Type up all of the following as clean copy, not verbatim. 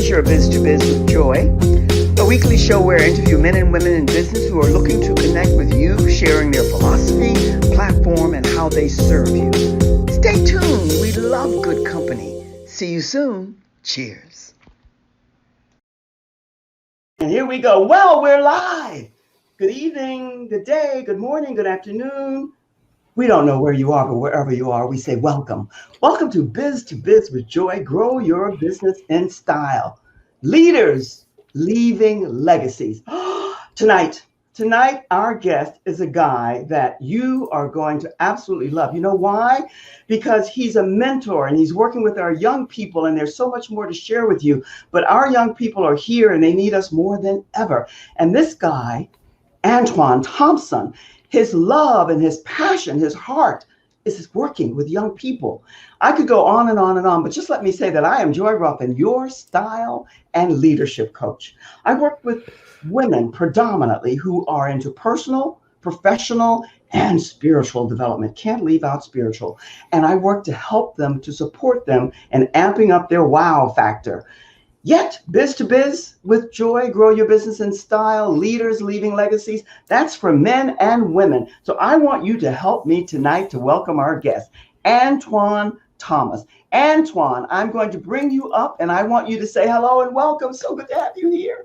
This is your Biz to Biz with Joy, a weekly show where I interview men and women in business who are looking to connect with you, sharing their philosophy, platform, and how they serve you. Stay tuned. We love good company. See you soon. Cheers. And here we go. Well, we're live. Good evening, good day, good morning, good afternoon. We don't know where you are, but wherever you are, we say welcome. Welcome to Biz with Joy. Grow your business in style. Leaders leaving legacies. Tonight, our guest is a guy that you are going to absolutely love. You know why? Because he's a mentor and he's working with our young people, and there's so much more to share with you. But our young people are here and they need us more than ever. And this guy, Antoine Thompson, his love and his passion, his heart is working with young people. I could go on and on and on, but just let me say that I am Joy Ruffin, your style and leadership coach. I work with women predominantly who are into personal, professional, and spiritual development. Can't leave out spiritual. And I work to help them, to support them, and amping up their wow factor. Yet, Biz to Biz with Joy, grow your business in style, leaders leaving legacies. That's for men and women. So I want you to help me tonight to welcome our guest, Antoine Thomas. Antoine, I'm going to bring you up and I want you to say hello and welcome. So good to have you here.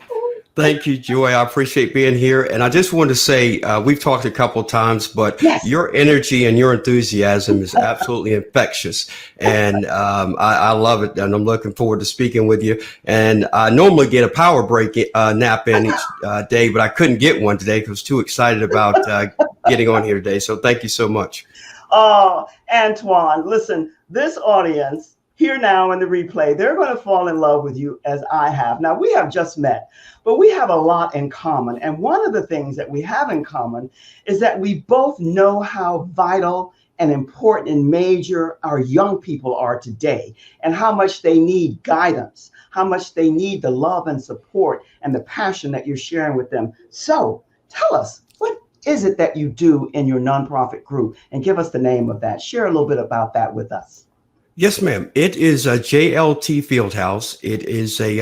Thank you, Joy. I appreciate being here. And I just wanted to say, we've talked a couple of times, but yes, your energy and your enthusiasm is absolutely infectious. And I love it. And I'm looking forward to speaking with you. And I normally get a power break nap in each day, but I couldn't get one today because I was too excited about getting on here today. So thank you so much. Oh, Antoine, listen, this audience here now in the replay, they're going to fall in love with you as I have. Now, we have just met, but we have a lot in common. And one of the things that we have in common is that we both know how vital and important and major our young people are today, and how much they need guidance, how much they need the love and support and the passion that you're sharing with them. So tell us, what is it that you do in your nonprofit group? And give us the name of that. Share a little bit about that with us. Yes, ma'am. It is a JLT Fieldhouse. It is a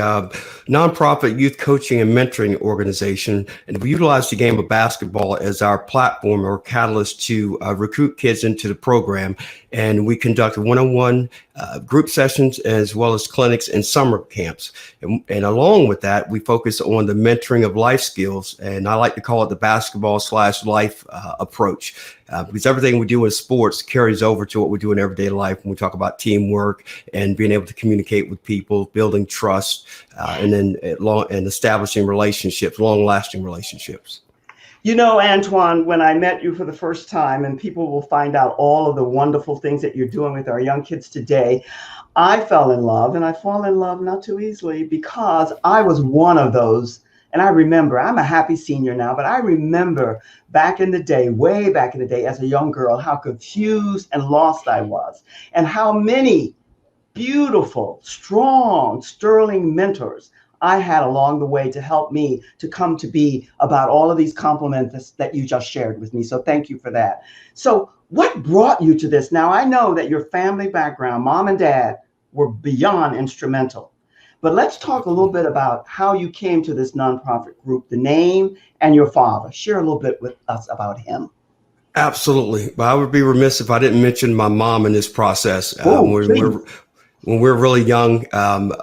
nonprofit youth coaching and mentoring organization. And we utilize the game of basketball as our platform or catalyst to recruit kids into the program. And we conduct one-on-one group sessions as well as clinics and summer camps. And along with that, we focus on the mentoring of life skills. And I like to call it the basketball/life approach. Because everything we do in sports carries over to what we do in everyday life when we talk about teamwork and being able to communicate with people, building trust, and then establishing relationships, long-lasting relationships. You know, Antoine, when I met you for the first time, and people will find out all of the wonderful things that you're doing with our young kids today, I fell in love, and I fall in love not too easily because I was one of those. And I remember, I'm a happy senior now, but I remember back in the day, way back in the day as a young girl, how confused and lost I was, and how many beautiful, strong, sterling mentors I had along the way to help me to come to be about all of these compliments that you just shared with me. So thank you for that. So what brought you to this? Now, I know that your family background, mom and dad, were beyond instrumental. But let's talk a little bit about how you came to this nonprofit group, the name, and your father. Share a little bit with us about him. Absolutely. But I would be remiss if I didn't mention my mom in this process. When we were really young,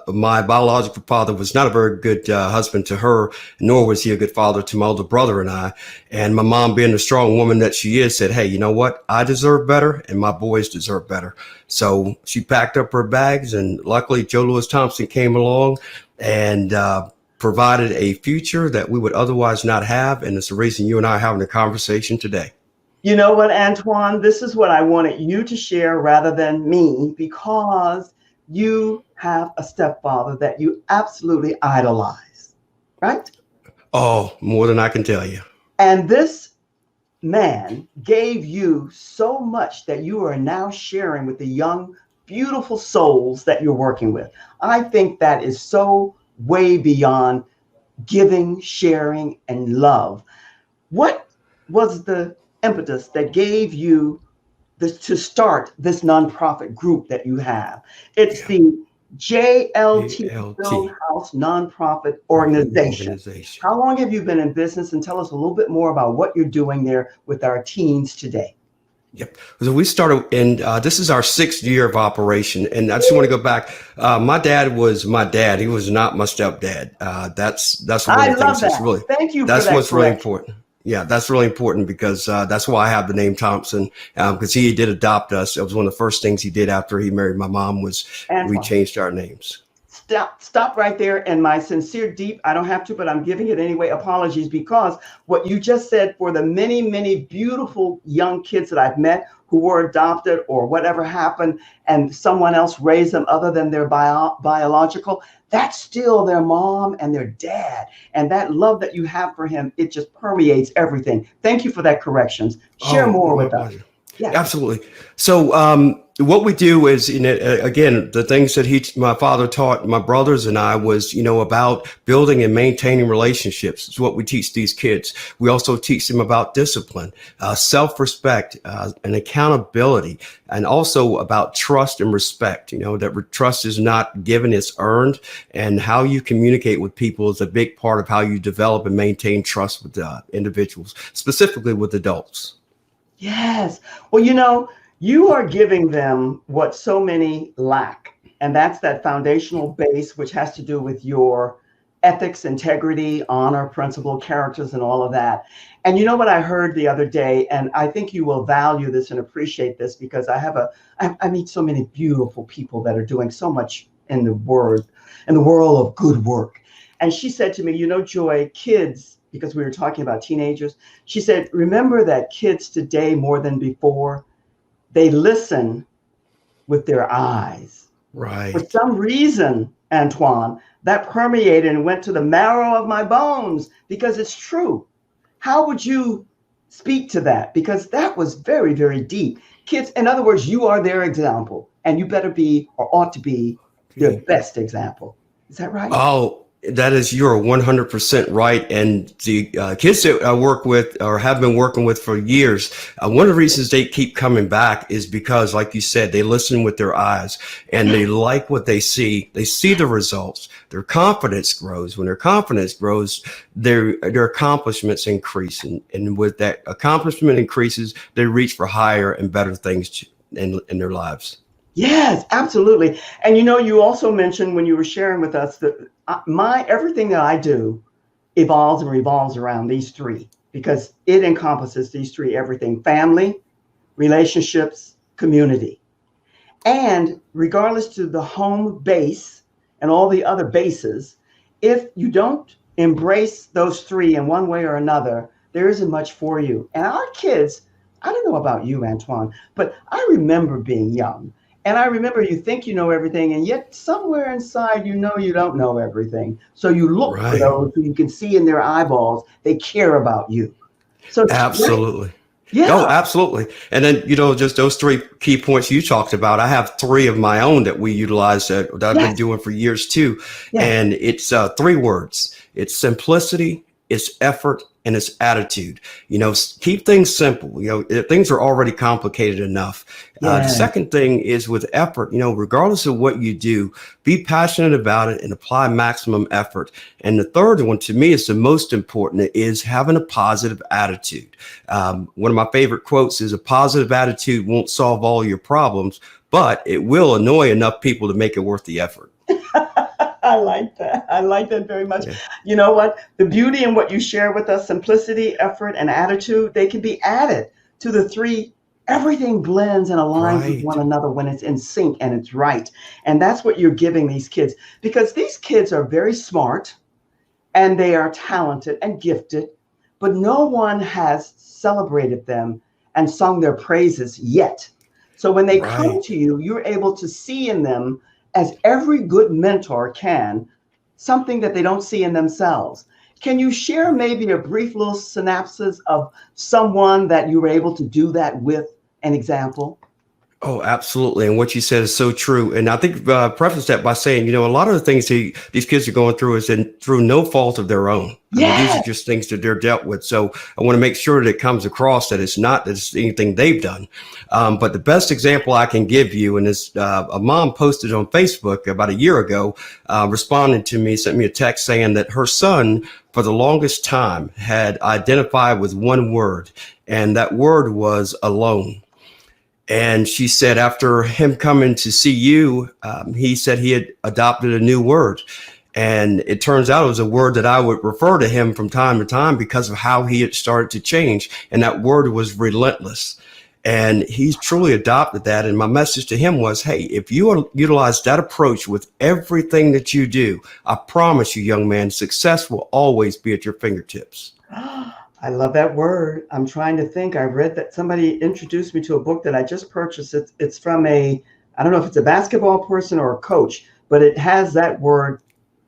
my biological father was not a very good husband to her, nor was he a good father to my older brother and I. And my mom, being the strong woman that she is, said, hey, you know what? I deserve better and my boys deserve better. So she packed up her bags, and luckily Joe Louis Thompson came along and provided a future that we would otherwise not have. And it's the reason you and I are having a conversation today. You know what, Antoine? This is what I wanted you to share rather than me, because you have a stepfather that you absolutely idolize, right? Oh, more than I can tell you. And this man gave you so much that you are now sharing with the young, beautiful souls that you're working with. I think that is so way beyond giving, sharing, and love. What was the impetus that gave you to start this nonprofit group that you have? It's the JLT ALT Fieldhouse Nonprofit profit Organization. organization. How long have you been in business? And tell us a little bit more about what you're doing there with our teens today. Yep. So we started in, this is our 6th year of operation. And I just want to go back. My dad was my dad. He was not my stepdad. That's one I of the things love that. Thank you for that's that what's really correction. important. Yeah, that's really important because that's why I have the name Thompson, because he did adopt us. It was one of the first things he did after he married my mom was we Antoine, changed our names. stop right there. And my sincere deep, I don't have to, but I'm giving it anyway, apologies, because what you just said, for the many, many beautiful young kids that I've met who were adopted or whatever happened and someone else raised them other than their biological, that's still their mom and their dad. And that love that you have for him, it just permeates everything. Thank you for that corrections. Share Oh, more my with us. pleasure. Yes. Absolutely. So, what we do is, again, the things that my father taught my brothers and I was, about building and maintaining relationships. It's what we teach these kids. We also teach them about discipline, self-respect, and accountability, and also about trust and respect. That trust is not given, it's earned, and how you communicate with people is a big part of how you develop and maintain trust with individuals, specifically with adults. Yes. Well, you are giving them what so many lack, and that's that foundational base, which has to do with your ethics, integrity, honor, principle, characters, and all of that. And you know what I heard the other day, and I think you will value this and appreciate this because I meet so many beautiful people that are doing so much in the world of good work. And she said to me, Joy, kids, because we were talking about teenagers, she said, remember that kids today more than before, they listen with their eyes. For Right. some reason, Antoine, that permeated and went to the marrow of my bones because it's true. How would you speak to that? Because that was very, very deep. Kids, in other words, you are their example, and you better be or ought to be their best example. Is that right? Oh, you're 100% right. And the kids that I work with or have been working with for years, one of the reasons they keep coming back is because, like you said, they listen with their eyes and they like what they see. They see the results. Their confidence grows. When their confidence grows, their accomplishments increase. And with that accomplishment increases, they reach for higher and better things in their lives. Yes, absolutely. And you also mentioned when you were sharing with us that everything that I do evolves and revolves around these three because it encompasses these three everything: family, relationships, community. And regardless to the home base and all the other bases, if you don't embrace those three in one way or another, there isn't much for you. And our kids, I don't know about you, Antoine, but I remember being young. And I remember you think you know everything, and yet somewhere inside you know you don't know everything. So you look for Right. those who you can see in their eyeballs, they care about you. So, right? Absolutely. Oh, Yeah, absolutely. And then, just those 3 key points you talked about. I have 3 of my own that we utilize that I've been yes, doing for years too. yes. And it's 3 words. It's simplicity, it's effort, and it's attitude. Keep things simple. Things are already complicated enough. The Yeah. second thing is with effort, regardless of what you do, be passionate about it and apply maximum effort. And the third one, to me, is the most important, is having a positive attitude. One of my favorite quotes is, a positive attitude won't solve all your problems, but it will annoy enough people to make it worth the effort. I like that. I like that very much. Yeah. You know what? The beauty in what you share with us, simplicity, effort, and attitude, they can be added to the three. Everything blends and aligns with Right. one another when it's in sync and it's right. And that's what you're giving these kids because these kids are very smart and they are talented and gifted, but no one has celebrated them and sung their praises yet. So when they come Right. to you, you're able to see in them, as every good mentor can, something that they don't see in themselves. Can you share maybe a brief little synopsis of someone that you were able to do that with, an example? Oh, absolutely. And what you said is so true. And I think preface that by saying, a lot of the things these kids are going through is through no fault of their own. I mean, these are Yeah. just things that they're dealt with. So I want to make sure that it comes across that that it's anything they've done. But the best example I can give you, and is a mom posted on Facebook about a year ago, responding to me, sent me a text saying that her son, for the longest time, had identified with one word, and that word was alone. And she said, after him coming to see you, he said he had adopted a new word. And it turns out it was a word that I would refer to him from time to time because of how he had started to change. And that word was relentless. And he's truly adopted that. And my message to him was, hey, if you utilize that approach with everything that you do, I promise you, young man, success will always be at your fingertips. I love that word. I'm trying to think. I read that somebody introduced me to a book that I just purchased. It's from I don't know if it's a basketball person or a coach, but it has that word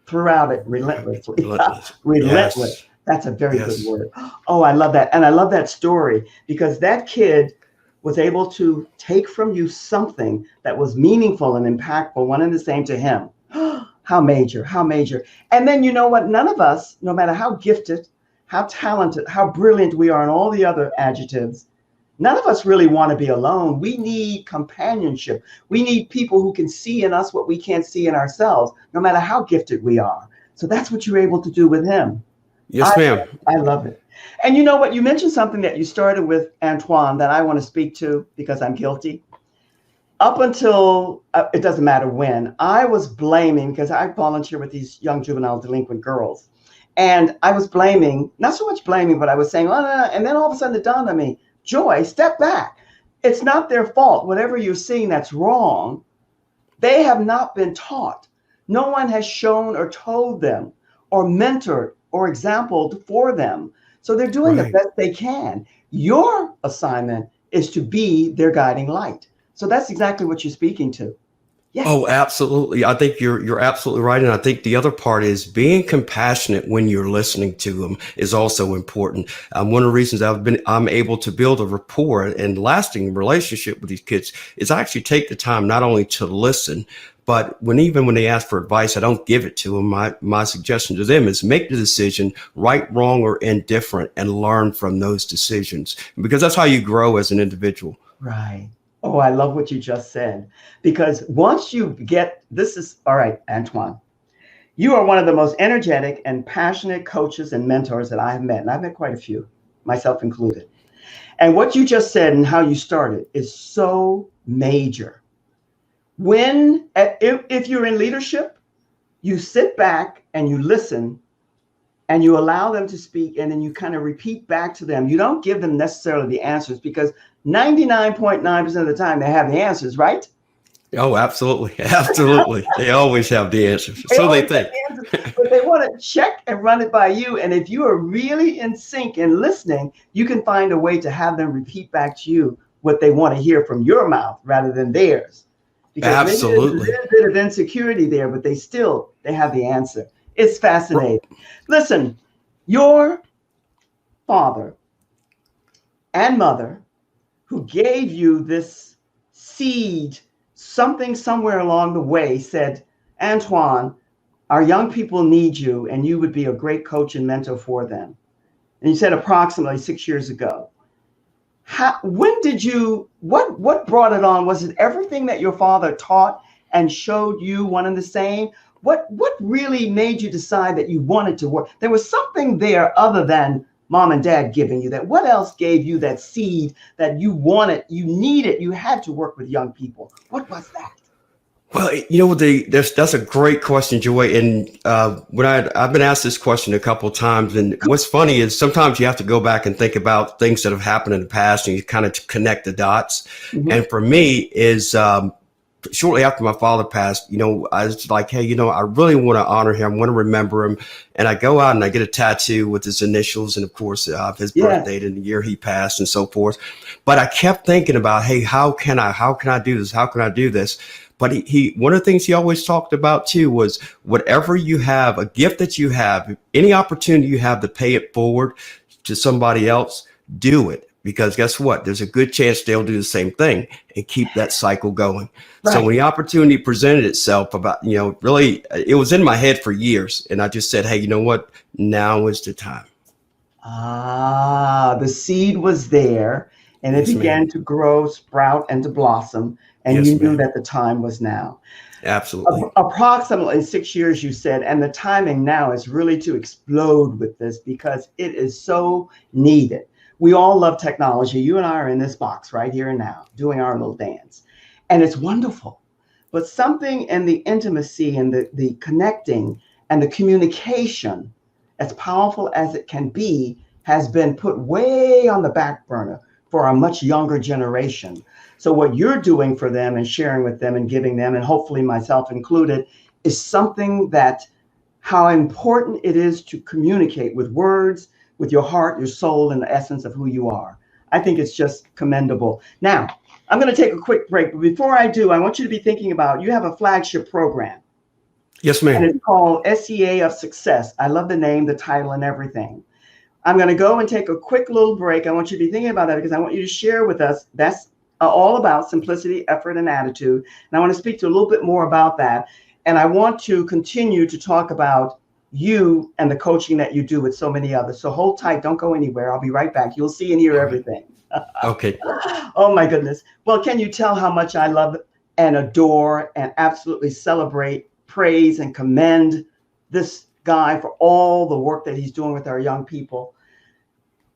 throughout it relentlessly. Relentless. Relentless. Yes. That's a very good Yes. word. Oh, I love that. And I love that story because that kid was able to take from you something that was meaningful and impactful, one and the same to him. How major, how major. And then you know what? None of us, no matter how gifted, how talented, how brilliant we are, and all the other adjectives, none of us really want to be alone. We need companionship. We need people who can see in us what we can't see in ourselves, no matter how gifted we are. So that's what you're able to do with him. Yes, ma'am. I love it. And you know what? You mentioned something that you started with, Antoine, that I want to speak to because I'm guilty. Up until it doesn't matter when, I was blaming because I volunteer with these young juvenile delinquent girls. And I was blaming, not so much blaming, but I was saying, oh, no, no. And then all of a sudden it dawned on me, Joy, step back. It's not their fault. Whatever you're seeing that's wrong, they have not been taught. No one has shown or told them or mentored or exampled for them. So they're doing the best they can. Your assignment is to be their guiding light. So that's exactly what you're speaking to. Yes. Oh, absolutely. I think you're absolutely right. And I think the other part is being compassionate when you're listening to them is also important. One of the reasons I'm able to build a rapport and lasting relationship with these kids is I actually take the time not only to listen, but even when they ask for advice, I don't give it to them. My suggestion to them is make the decision, right, wrong, or indifferent, and learn from those decisions because that's how you grow as an individual. Right. Oh, I love what you just said, because once you get, this is, all right, Antoine, you are one of the most energetic and passionate coaches and mentors that I have met. And I've met quite a few, myself included. And what you just said and how you started is so major. If you're in leadership, you sit back and you listen and you allow them to speak, and then you kind of repeat back to them. You don't give them necessarily the answers because 99.9% of the time they have the answers, right? Oh, absolutely. Absolutely. They always have the answers. So they think. But they want to check and run it by you. And if you are really in sync and listening, you can find a way to have them repeat back to you what they want to hear from your mouth rather than theirs. Because absolutely. Maybe there's a bit of insecurity there, but they have the answer. It's fascinating. Listen, your father and mother who gave you this seed, something somewhere along the way said, Antoine, our young people need you and you would be a great coach and mentor for them. And you said approximately 6 years ago. What brought it on? Was it everything that your father taught and showed you one and the same? What really made you decide that you wanted to work? There was something there other than mom and dad giving you that. What else gave you that seed that you wanted, you needed, you had to work with young people? What was that? Well, that's a great question, Joy. And when I've been asked this question a couple of times, and what's funny is sometimes you have to go back and think about things that have happened in the past, and you kind of connect the dots. Mm-hmm. And for me, is shortly after my father passed, I was like, hey, I really want to honor him, want to remember him. And I go out and I get a tattoo with his initials and, of course, his birth date and the year he passed and so forth. But I kept thinking about, hey, how can I do this? How can I do this? But he one of the things he always talked about, too, was whatever you have, a gift that you have, any opportunity you have to pay it forward to somebody else, do it. because guess what? There's a good chance they'll do the same thing and keep that cycle going. Right. So when the opportunity presented itself about, really, it was in my head for years. And I just said, hey, you know what? Now is the time. The seed was there and it Yes, began ma'am. to grow, sprout, and to blossom. And Yes, you knew ma'am. that the time was now. Absolutely. Approximately 6 years, you said, and the timing now is really to explode with this because it is so needed. We all love technology. You and I are in this box right here and now doing our little dance, and it's wonderful. But something in the intimacy and the connecting and the communication, as powerful as it can be, has been put way on the back burner for a much younger generation. So what you're doing for them and sharing with them and giving them, and hopefully myself included, is something that how important it is to communicate with words, with your heart, your soul, and the essence of who you are. I think it's just commendable. Now, I'm going to take a quick break, but before I do, I want you to be thinking about, you have a flagship program. Yes, And ma'am. it's called SEA of Success. I love the name, the title, and everything. I'm going to go and take a quick little break. I want you to be thinking about that because I want you to share with us. That's all about simplicity, effort, and attitude. And I want to speak to a little bit more about that. And I want to continue to talk about you and the coaching that you do with so many others. So hold tight. Don't go anywhere. I'll be right back. You'll see and hear everything. Okay. Oh, my goodness. Well, can you tell how much I love and adore and absolutely celebrate, praise, and commend this guy for all the work that he's doing with our young people?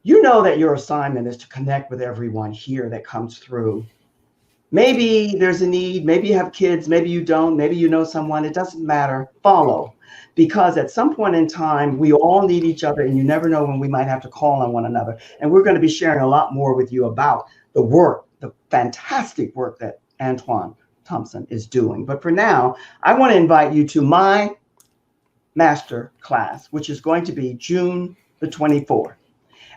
You know that your assignment is to connect with everyone here that comes through. Maybe there's a need, maybe you have kids, maybe you don't, maybe you know someone, it doesn't matter. Follow, because at some point in time, we all need each other and you never know when we might have to call on one another. And we're going to be sharing a lot more with you about the work, the fantastic work that Antoine Thompson is doing. But for now, I want to invite you to my master class, which is going to be June the 24th.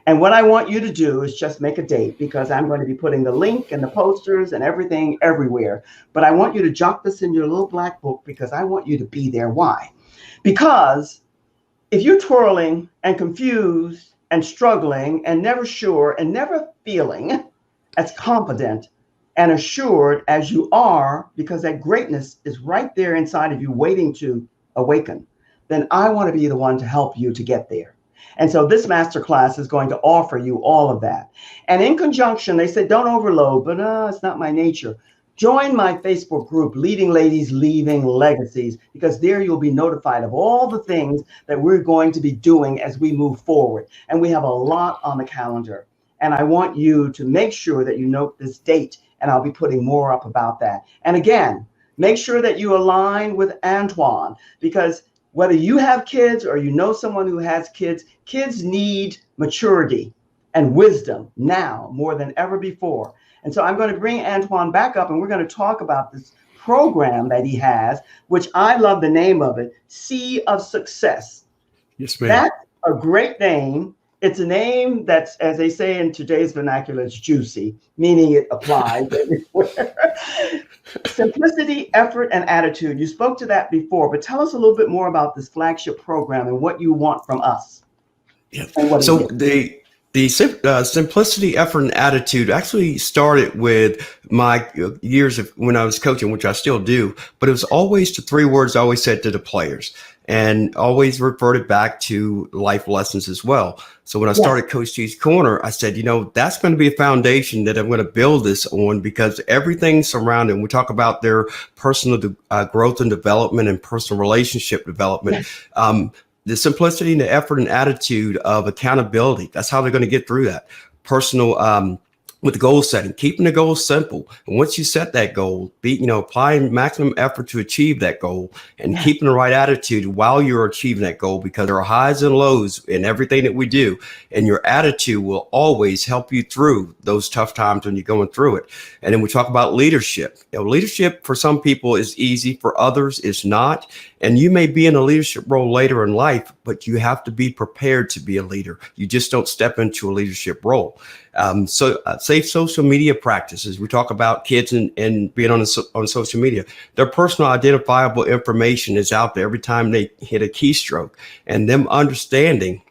And what I want you to do is just make a date, because I'm going to be putting the link and the posters and everything everywhere. But I want you to jot this in your little black book because I want you to be there. Why? Because if you're twirling and confused and struggling and never sure and never feeling as confident and assured as you are, because that greatness is right there inside of you waiting to awaken, then I want to be the one to help you to get there. And so this masterclass is going to offer you all of that. And in conjunction, they said, don't overload, but it's not my nature. Join my Facebook group, Leading Ladies, Leaving Legacies, because there you'll be notified of all the things that we're going to be doing as we move forward. And we have a lot on the calendar. And I want you to make sure that you note this date, and I'll be putting more up about that. And again, make sure that you align with Antoine, because whether you have kids or you know someone who has kids, kids need maturity and wisdom now more than ever before. And so I'm going to bring Antoine back up and we're going to talk about this program that he has, which I love the name of it, Sea of Success. Yes, ma'am. That's a great name. It's a name that's, as they say in today's vernacular, it's juicy, meaning it applies everywhere. Simplicity, effort, and attitude. You spoke to that before, but tell us a little bit more about this flagship program and what you want from us. Yeah. And So the simplicity, effort, and attitude actually started with my years of when I was coaching, which I still do, but it was always the three words I always said to the players and always reverted back to life lessons as well. So when I started Coach G's Corner, I said, that's going to be a foundation that I'm going to build this on, because everything surrounding, we talk about their personal growth and development and personal relationship development. The simplicity and the effort and attitude of accountability. That's how they're going to get through that. Personal, with goal setting, keeping the goal simple. And once you set that goal, applying maximum effort to achieve that goal and keeping the right attitude while you're achieving that goal, because there are highs and lows in everything that we do. And your attitude will always help you through those tough times when you're going through it. And then we talk about leadership. Leadership for some people is easy, for others it's not. And you may be in a leadership role later in life, but you have to be prepared to be a leader. You just don't step into a leadership role. Safe social media practices. We talk about kids and being on social media. Their personal identifiable information is out there every time they hit a keystroke, and them understanding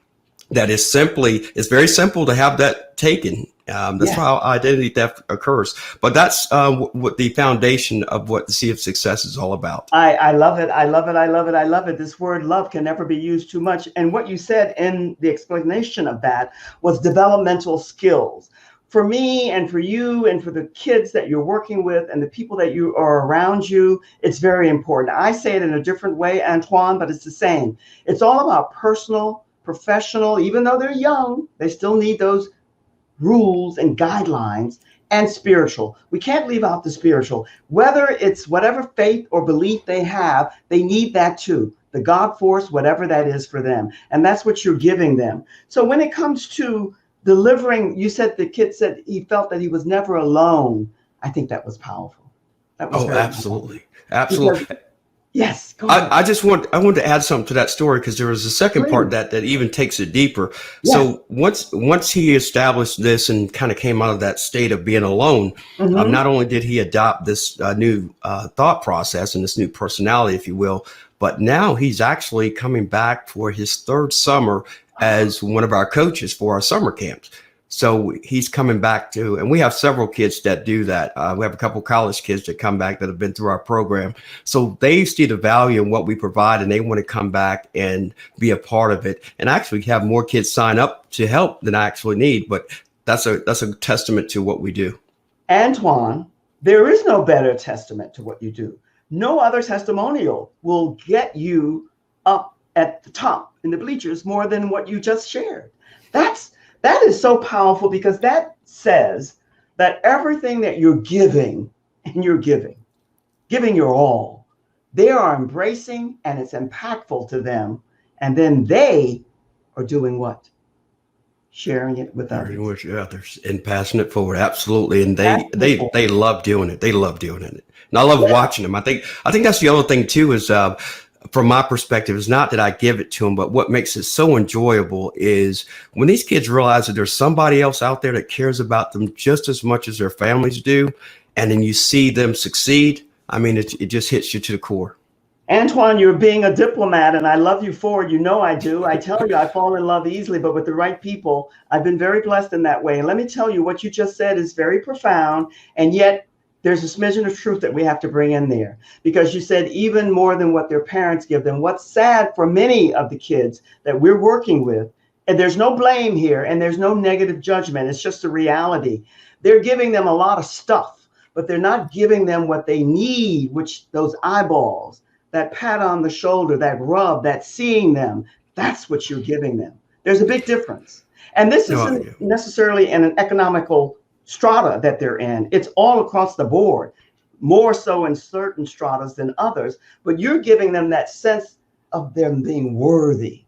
that it's very simple to have that taken That's Yes. how identity theft occurs. But that's what the foundation of what the Sea of Success is all about. I love it. I love it. I love it. I love it. This word love can never be used too much. And what you said in the explanation of that was developmental skills. For me and for you and for the kids that you're working with and the people that you are around you, it's very important. I say it in a different way, Antoine, but it's the same. It's all about personal, professional, even though they're young, they still need those rules and guidelines, and spiritual. We can't leave out the spiritual. Whether it's whatever faith or belief they have, they need that too. The God force, whatever that is for them. And that's what you're giving them. So when it comes to delivering, you said the kid said he felt that he was never alone. I think that was powerful. That was very Absolutely. powerful. Absolutely. Because, yes, go ahead. I wanted to add something to that story because there was a second part that even takes it deeper. Yes. So once he established this and kind of came out of that state of being alone, not only did he adopt this new thought process and this new personality, if you will, but now he's actually coming back for his third summer as one of our coaches for our summer camps. So he's coming back to, and we have several kids that do that. We have a couple of college kids that come back that have been through our program. So they see the value in what we provide and they want to come back and be a part of it and actually have more kids sign up to help than I actually need. But that's a testament to what we do. Antoine, there is no better testament to what you do. No other testimonial will get you up at the top in the bleachers more than what you just shared. That is so powerful because that says that everything that you're giving and you're giving your all, they are embracing and it's impactful to them. And then they are doing what? Sharing it with others. And passing it forward. Absolutely. And they love doing it. They love doing it. And I love watching them. I think that's the other thing too is from my perspective, is not that I give it to them, but what makes it so enjoyable is when these kids realize that there's somebody else out there that cares about them just as much as their families do. And then you see them succeed. I mean, it just hits you to the core. Antoine, you're being a diplomat and I love you for it. You know I do. I tell you, I fall in love easily, but with the right people, I've been very blessed in that way. And let me tell you, what you just said is very profound. And yet there's a smidgen of truth that we have to bring in there because you said even more than what their parents give them. What's sad for many of the kids that we're working with, and there's no blame here and there's no negative judgment. It's just a reality. They're giving them a lot of stuff, but they're not giving them what they need, which those eyeballs, that pat on the shoulder, that rub, that seeing them, that's what you're giving them. There's a big difference. And this isn't necessarily in an economical strata that they're in. It's all across the board, more so in certain stratas than others, but you're giving them that sense of them being worthy,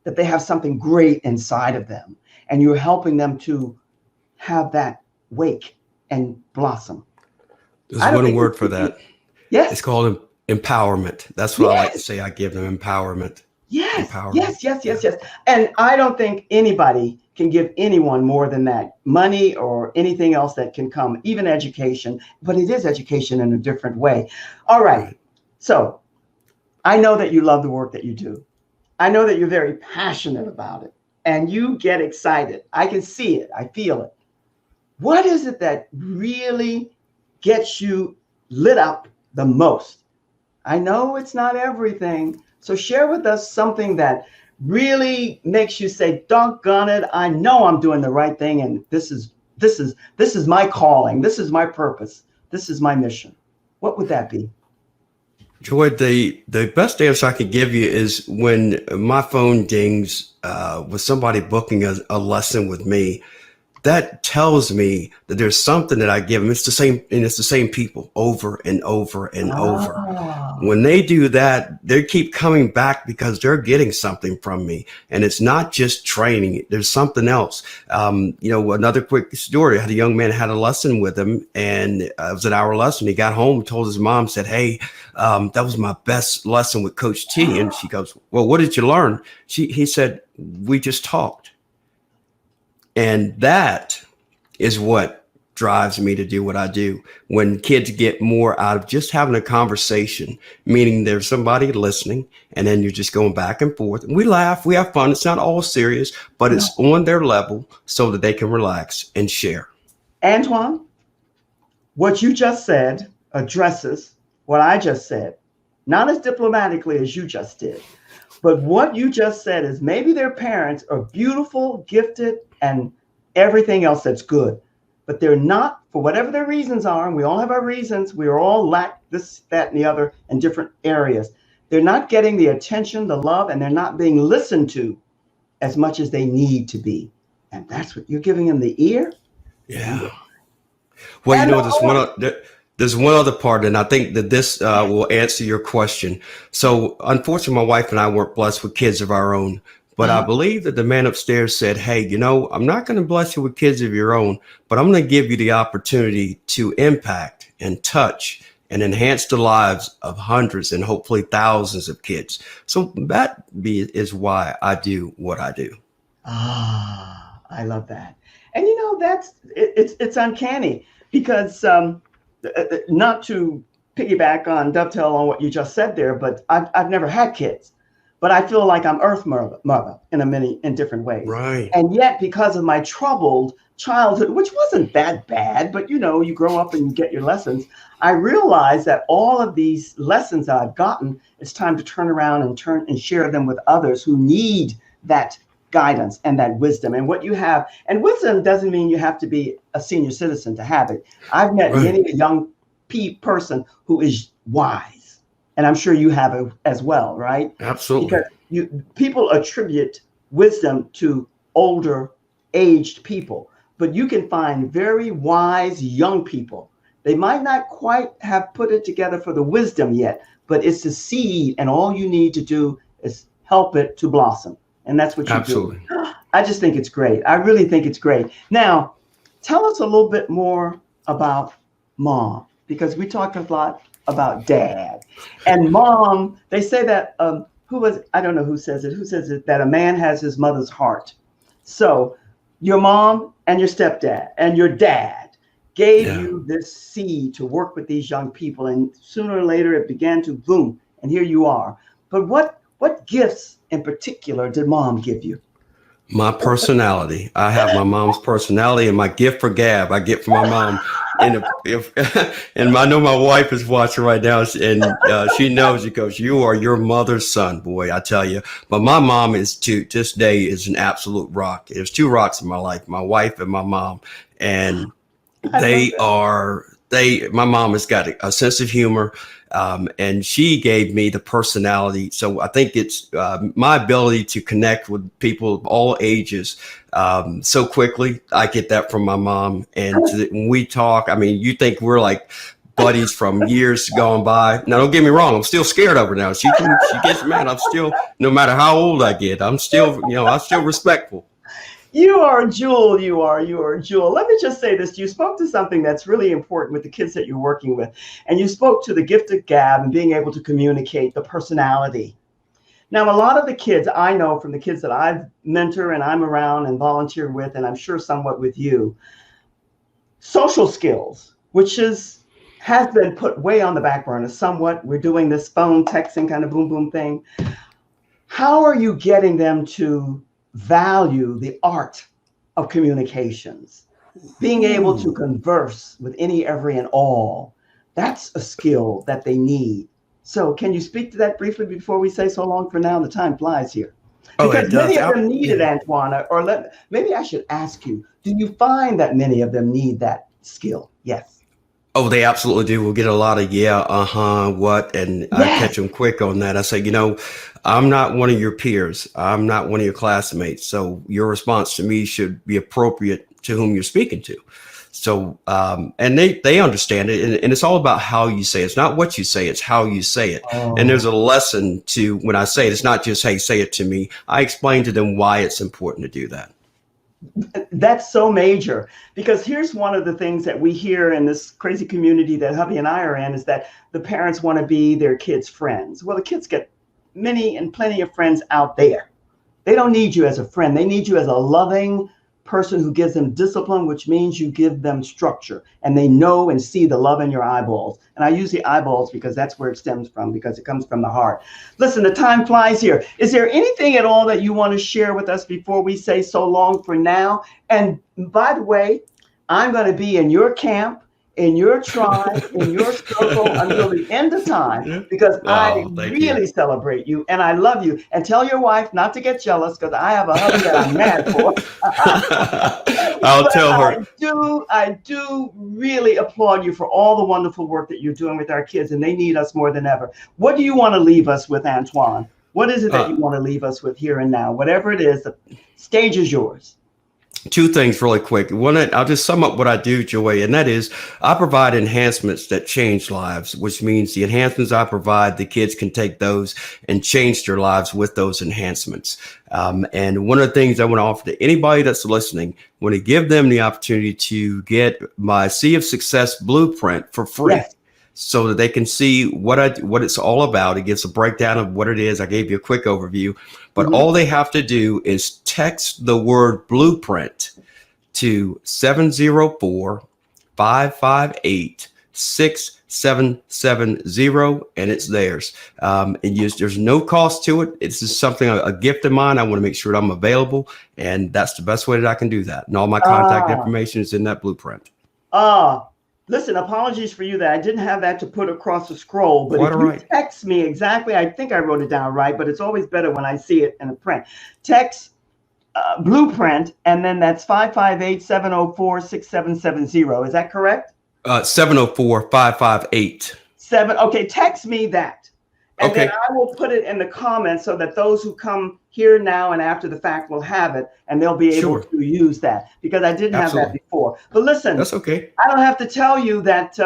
that they have something great inside of them. And you're helping them to have that wake and blossom. There's one word for that. Yes. It's called empowerment. That's what I like to say. I give them empowerment. Yes. Empowerment. Yes. And I don't think anybody can give anyone more than that, money or anything else that can come, even education, but it is education in a different way. All right. So I know that you love the work that you do. I know that you're very passionate about it and you get excited. I can see it. I feel it. What is it that really gets you lit up the most? I know it's not everything. So share with us something that really makes you say, doggone it, I know I'm doing the right thing. And this is my calling. This is my purpose. This is my mission. What would that be? Joy, the best answer I could give you is when my phone dings with somebody booking a lesson with me. That tells me that there's something that I give them. It's the same people over and over and over. When they do that, they keep coming back because they're getting something from me. And it's not just training. There's something else. Another quick story. I had a young man had a lesson with him and it was an hour lesson. He got home, told his mom, said, hey, that was my best lesson with Coach T. And she goes, well, what did you learn? He said, we just talked. And that is what drives me to do what I do. When kids get more out of just having a conversation, meaning there's somebody listening, and then you're just going back and forth. And we laugh, we have fun. It's not all serious, but it's on their level so that they can relax and share. Antoine, what you just said addresses what I just said, not as diplomatically as you just did. But what you just said is maybe their parents are beautiful, gifted, and everything else that's good. But they're not, for whatever their reasons are, and we all have our reasons, we are all lack this, that, and the other in different areas. They're not getting the attention, the love, and they're not being listened to as much as they need to be. And that's what you're giving them, the ear. Yeah. Well, you know, there's one other part, and I think that this will answer your question. So unfortunately, my wife and I weren't blessed with kids of our own. But I believe that the man upstairs said, hey, you know, I'm not going to bless you with kids of your own, but I'm going to give you the opportunity to impact and touch and enhance the lives of hundreds and hopefully thousands of kids. So that is why I do what I do. I love that. And, you know, it's uncanny because not to piggyback on, dovetail on what you just said there, but I've never had kids. But I feel like I'm Earth mother in different ways. Right. And yet, because of my troubled childhood, which wasn't that bad, but you know, you grow up and you get your lessons, I realized that all of these lessons that I've gotten, it's time to turn around and share them with others who need that guidance and that wisdom. And what you have, and wisdom doesn't mean you have to be a senior citizen to have it. I've met many a young person who is wise. And I'm sure you have it as well, right? Absolutely. Because people attribute wisdom to older, aged people, but you can find very wise young people. They might not quite have put it together for the wisdom yet, but it's the seed, and all you need to do is help it to blossom. And that's what you do. I just think it's great. I really think it's great. Now, tell us a little bit more about mom, because we talk a lot about dad and mom. They say that I don't know who says it, that a man has his mother's heart. So your mom and your stepdad and your dad gave you this seed to work with these young people, and sooner or later it began to boom, and here you are. But what gifts in particular did mom give you? My personality. I have my mom's personality, and my gift for gab I get from my mom. And and I know my wife is watching right now, and she knows, because you are your mother's son, boy, I tell you. But my mom is, to this day, is an absolute rock. There's two rocks in my life, my wife and my mom. And my mom has got a sense of humor. And she gave me the personality. So I think it's my ability to connect with people of all ages so quickly. I get that from my mom. And when we talk, I mean, you think we're like buddies from years gone by. Now, don't get me wrong. I'm still scared of her now. She gets mad. I'm still, no matter how old I get, I'm still respectful. You are a jewel. You are a jewel. Let me just say this. You spoke to something that's really important with the kids that you're working with. And you spoke to the gift of gab and being able to communicate, the personality. Now, a lot of the kids I know, from the kids that I've mentored and I'm around and volunteered with, and I'm sure somewhat with you, social skills, which has been put way on the back burner somewhat. We're doing this phone texting kind of boom, boom thing. How are you getting them to value the art of communications, being able to converse with any, every, and all? That's a skill that they need. So can you speak to that briefly before we say so long for now? The time flies here. Because many of them need it, Antoine, maybe I should ask you, do you find that many of them need that skill? Yes. Oh, they absolutely do. We'll get a lot of what, and I catch them quick on that. I say, I'm not one of your peers. I'm not one of your classmates. So your response to me should be appropriate to whom you're speaking to. So, and they understand it. And it's all about how you say it. It's not what you say, it's how you say it. Oh. And there's a lesson to when I say it. It's not just, hey, say it to me. I explain to them why it's important to do that. That's so major, because here's one of the things that we hear in this crazy community that hubby and I are in, is that the parents want to be their kids' friends. Well, the kids get many and plenty of friends out there. They don't need you as a friend. They need you as a loving person who gives them discipline, which means you give them structure and they know and see the love in your eyeballs. And I use the eyeballs because that's where it stems from, because it comes from the heart. Listen, the time flies here. Is there anything at all that you want to share with us before we say so long for now? And by the way, I'm going to be in your camp, in your tribe, in your circle until the end of time, because I really celebrate you and I love you. And tell your wife not to get jealous, because I have a husband that I'm mad for. I'll tell her. I do really applaud you for all the wonderful work that you're doing with our kids, and they need us more than ever. What do you want to leave us with, Antoine? What is it that you want to leave us with here and now? Whatever it is, the stage is yours. Two things really quick. One, I'll just sum up what I do, Joy, and that is I provide enhancements that change lives, which means the enhancements I provide, the kids can take those and change their lives with those enhancements. And one of the things I want to offer to anybody that's listening, I want to give them the opportunity to get my Sea of Success blueprint for free. Yes. So that they can see what it's all about. It gives a breakdown of what it is. I gave you a quick overview, but all they have to do is text the word blueprint to 704-558-6770, and it's theirs. And there's no cost to it. It's just something, a gift of mine. I want to make sure that I'm available, and that's the best way that I can do that. And all my contact information is in that blueprint. Listen, apologies for you that I didn't have that to put across the scroll, but if you text me exactly, I think I wrote it down right, but it's always better when I see it in a print. Text blueprint, and then that's 558-704-6770. Is that correct? 704-558. Okay, text me that. And then I will put it in the comments so that those who come here now and after the fact will have it, and they'll be able to use that, because I didn't have that before. But listen, that's okay. I don't have to tell you that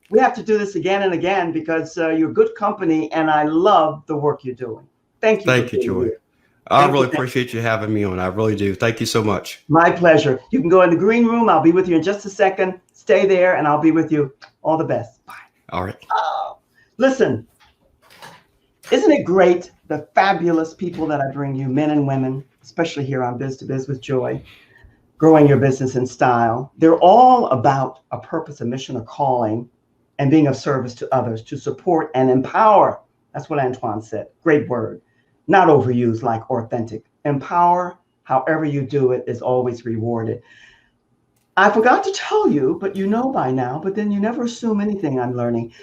we have to do this again and again, because you're good company and I love the work you're doing. Thank you. Thank you, Joy. I really appreciate you having me on. I really do. Thank you so much. My pleasure. You can go in the green room. I'll be with you in just a second. Stay there and I'll be with you. All the best. Bye. All right. Listen. Isn't it great, the fabulous people that I bring you, men and women, especially here on Biz to Biz with Joy, growing your business in style. They're all about a purpose, a mission, a calling, and being of service to others, to support and empower. That's what Antoine said. Great word. Not overused like authentic. Empower, however you do it, is always rewarded. I forgot to tell you, but you know by now, but then you never assume anything I'm learning.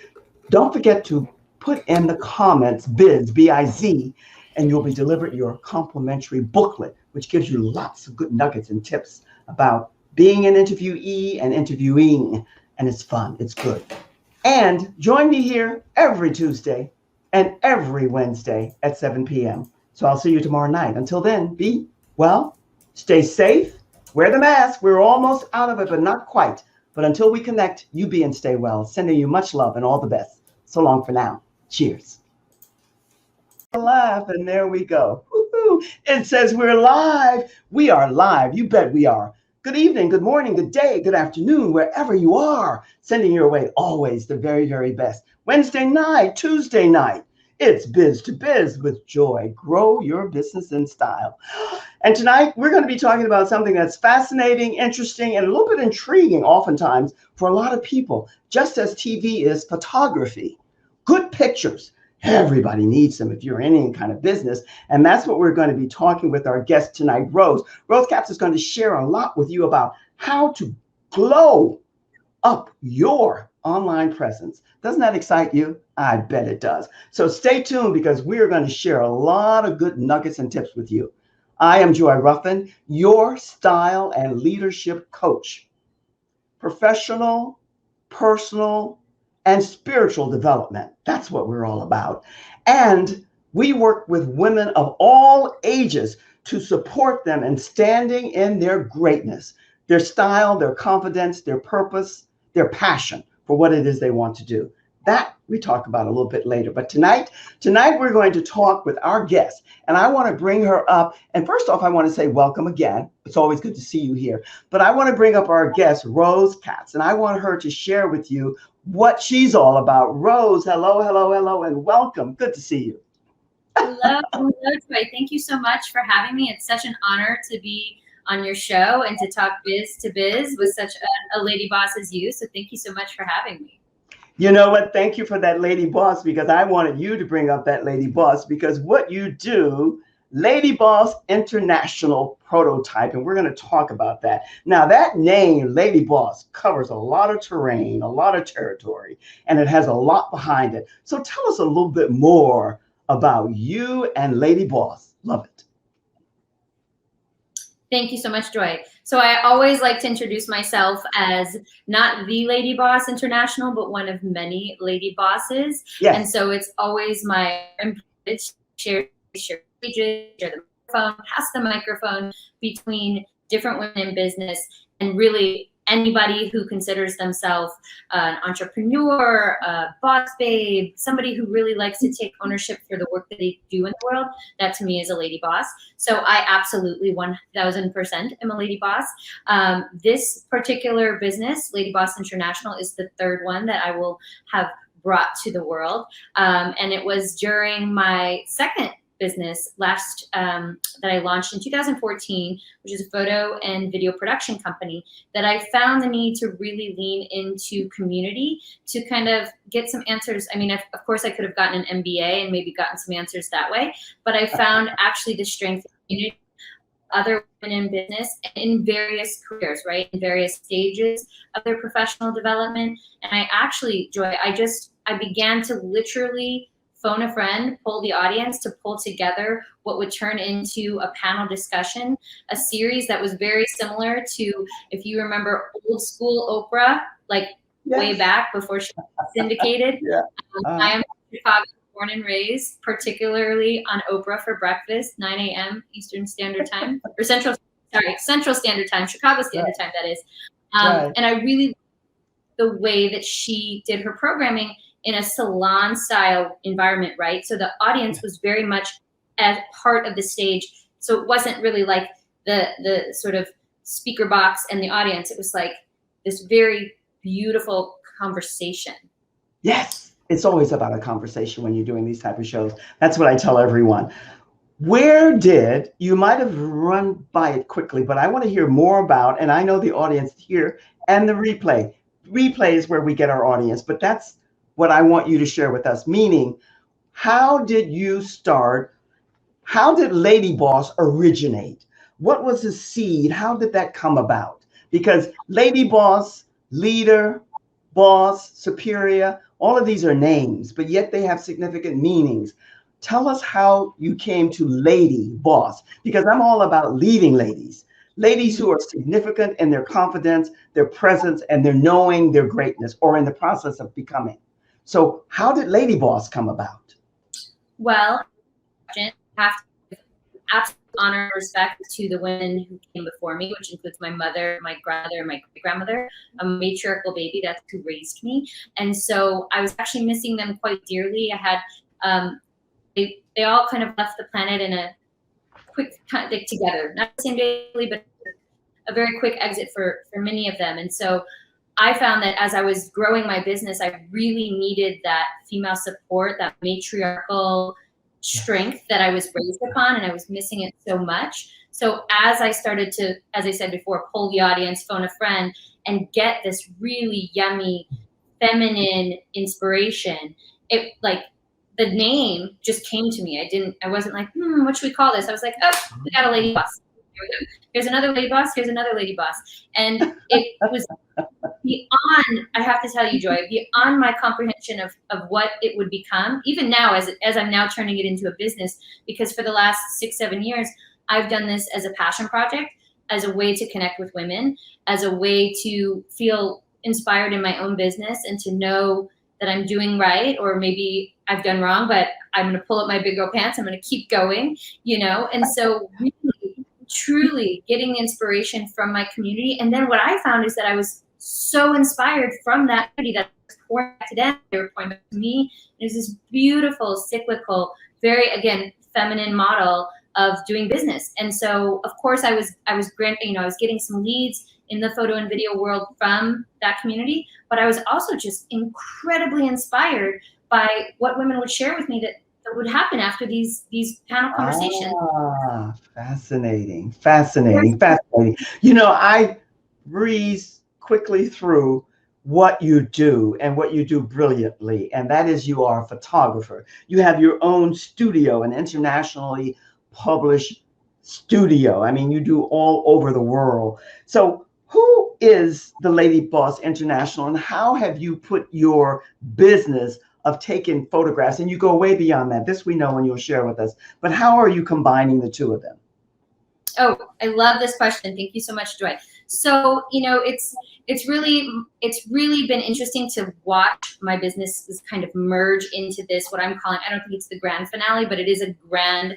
Don't forget to put in the comments BIZ, B-I-Z, and you'll be delivered your complimentary booklet, which gives you lots of good nuggets and tips about being an interviewee and interviewing. And it's fun. It's good. And join me here every Tuesday and every Wednesday at 7 p.m. So I'll see you tomorrow night. Until then, be well, stay safe, wear the mask. We're almost out of it, but not quite. But until we connect, you be and stay well. Sending you much love and all the best. So long for now. Cheers. Live, and there we go. Woo-hoo. It says we're live. We are live. You bet we are. Good evening, good morning, good day, good afternoon, wherever you are. Sending your way always the very, very best. Wednesday night, Tuesday night. It's Biz to Biz with Joy. Grow your business in style. And tonight we're going to be talking about something that's fascinating, interesting, and a little bit intriguing oftentimes for a lot of people, just as TV is photography. Good pictures. Everybody needs them if you're in any kind of business. And that's what we're going to be talking with our guest tonight, Rose. Rose Capps is going to share a lot with you about how to glow up your online presence. Doesn't that excite you? I bet it does. So stay tuned, because we're going to share a lot of good nuggets and tips with you. I am Joy Ruffin, your style and leadership coach. Professional, personal, and spiritual development. That's what we're all about. And we work with women of all ages to support them in standing in their greatness, their style, their confidence, their purpose, their passion for what it is they want to do. That we talk about a little bit later. But tonight we're going to talk with our guest, and I want to bring her up. And first off, I want to say welcome again. It's always good to see you here. But I want to bring up our guest, Rose Capps, and I want her to share with you what she's all about. Rose, hello, hello, hello, and welcome. Good to see you. Hello, Joy. Thank you so much for having me. It's such an honor to be on your show and to talk biz to biz with such a lady boss as you. So thank you so much for having me. You know what? Thank you for that lady boss, because I wanted you to bring up that lady boss, because what you do, Lady Boss International Prototype, and we're going to talk about that. Now, that name, Lady Boss, covers a lot of terrain, a lot of territory, and it has a lot behind it. So tell us a little bit more about you and Lady Boss. Love it. Thank you so much, Joy. So I always like to introduce myself as not the Lady Boss International, but one of many lady bosses. Yes. And so it's always my privilege to share pages, share the microphone, pass the microphone between different women in business, and really anybody who considers themselves an entrepreneur, a boss babe, somebody who really likes to take ownership for the work that they do in the world. That to me is a lady boss. So I absolutely 1000% am a lady boss. This particular business, Lady Boss International, is the third one that I will have brought to the world. And it was during my second business that I launched in 2014, which is a photo and video production company, that I found the need to really lean into community to kind of get some answers. I mean, of course I could have gotten an MBA and maybe gotten some answers that way, but I found actually the strength of community, other women in business in various careers, right? In various stages of their professional development. And I actually, Joy, I began to literally phone a friend, poll the audience to pull together what would turn into a panel discussion, a series that was very similar to, if you remember old school Oprah, like way back before she was syndicated. I am in Chicago, born and raised, particularly on Oprah for breakfast, 9 a.m. Eastern Standard Time, or Central Standard Time, Chicago Standard Time, that is. And I really the way that she did her programming in a salon style environment, right? So the audience was very much as part of the stage. So it wasn't really like the sort of speaker box and the audience. It was like this very beautiful conversation. Yes, it's always about a conversation when you're doing these type of shows. That's what I tell everyone. You might have run by it quickly, but I want to hear more about, and I know the audience here and the replay. Replay is where we get our audience, but that's what I want you to share with us, meaning, how did you start? How did Lady Boss originate? What was the seed? How did that come about? Because Lady Boss, leader, boss, superior, all of these are names, but yet they have significant meanings. Tell us how you came to Lady Boss, because I'm all about leading ladies. Ladies who are significant in their confidence, their presence, and their knowing their greatness, or in the process of becoming. So how did Lady Boss come about? Well, I have to give absolute honor and respect to the women who came before me, which includes my mother, my grandmother, and my great-grandmother, a matriarchal baby. That's who raised me. And so I was actually missing them quite dearly. I had, they all kind of left the planet in a quick kind of together, not the same day, but a very quick exit for many of them. And so I found that as I was growing my business, I really needed that female support, that matriarchal strength that I was raised upon, and I was missing it so much. So as I started to, as I said before, poll the audience, phone a friend, and get this really yummy feminine inspiration, it like the name just came to me. I wasn't like, what should we call this? I was like, oh, we got a lady boss. Here's another lady boss. Here's another lady boss. And it was beyond, I have to tell you, Joy, beyond my comprehension of what it would become, even now as I'm now turning it into a business, because for the last 6-7 years, I've done this as a passion project, as a way to connect with women, as a way to feel inspired in my own business and to know that I'm doing right, or maybe I've done wrong, but I'm going to pull up my big girl pants. I'm going to keep going, And so really, truly getting inspiration from my community. And then what I found is that I was so inspired from that community that was pouring back to them, they were pouring back to me. There's this beautiful, cyclical, very, again, feminine model of doing business. And so, of course, I was getting some leads in the photo and video world from that community, but I was also just incredibly inspired by what women would share with me, that that would happen after these panel conversations. Ah, fascinating, fascinating, fascinating. You know, I breeze quickly through what you do and what you do brilliantly, and that is you are a photographer. You have your own studio, an internationally published studio. I mean, you do all over the world. So, who is the Ladyboss International, and how have you put your business of taking photographs, and you go way beyond that? This we know and you'll share with us, but how are you combining the two of them? Oh, I love this question. Thank you so much, Joy. So, you know, it's really been interesting to watch my businesses kind of merge into this, what I'm calling, I don't think it's the grand finale, but it is a grand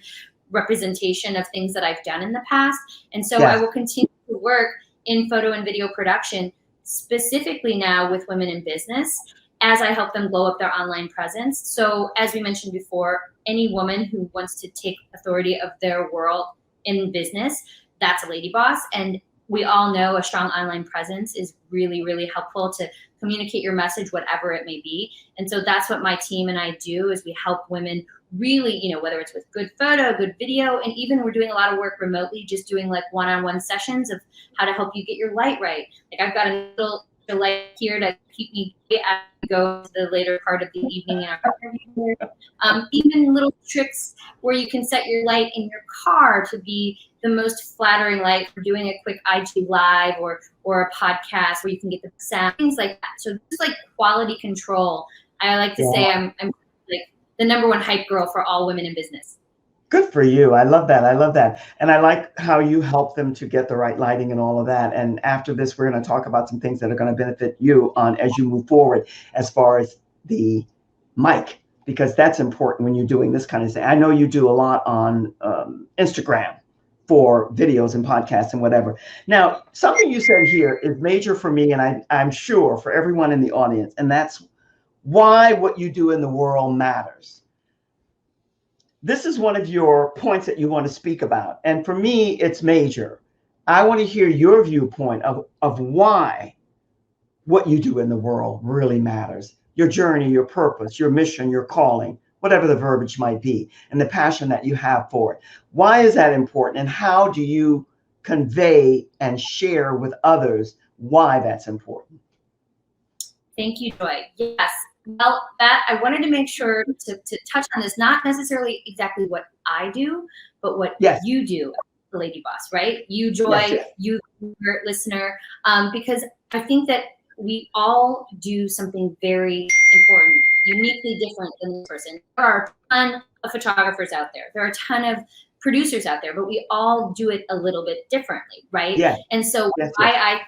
representation of things that I've done in the past. And so Yes. I will continue to work in photo and video production, specifically now with women in business, as I help them blow up their online presence. So as we mentioned before, any woman who wants to take authority of their world in business, that's a Ladyboss. And we all know a strong online presence is really, really helpful to communicate your message, whatever it may be. And so that's what my team and I do, is we help women really, you know, whether it's with good photo, good video, and even we're doing a lot of work remotely, just doing like one-on-one sessions of how to help you get your light right. Like I've got a little light here to keep me as we go to the later part of the evening in our interview. Even little tricks where you can set your light in your car to be the most flattering light for doing a quick IG live or a podcast where you can get the sound, things like that. So just like quality control. I like to say I'm like the #1 hype girl for all women in business. Good for you. I love that. I love that. And I like how you help them to get the right lighting and all of that. And after this, we're going to talk about some things that are going to benefit you on as you move forward as far as the mic, because that's important when you're doing this kind of thing. I know you do a lot on Instagram for videos and podcasts and whatever. Now, something you said here is major for me, and I'm sure for everyone in the audience, and that's why what you do in the world matters. This is one of your points that you want to speak about. And for me, it's major. I want to hear your viewpoint of why what you do in the world really matters. Your journey, your purpose, your mission, your calling, whatever the verbiage might be, and the passion that you have for it. Why is that important? And how do you convey and share with others why that's important? Thank you, Joy. Yes. Well, that I wanted to make sure to touch on this, not necessarily exactly what I do, but what you do, the Ladyboss, right? You, Joy, you, your listener, because I think that we all do something very important, uniquely different than this person. There are a ton of photographers out there. There are a ton of producers out there, but we all do it a little bit differently, right? Yeah. And so I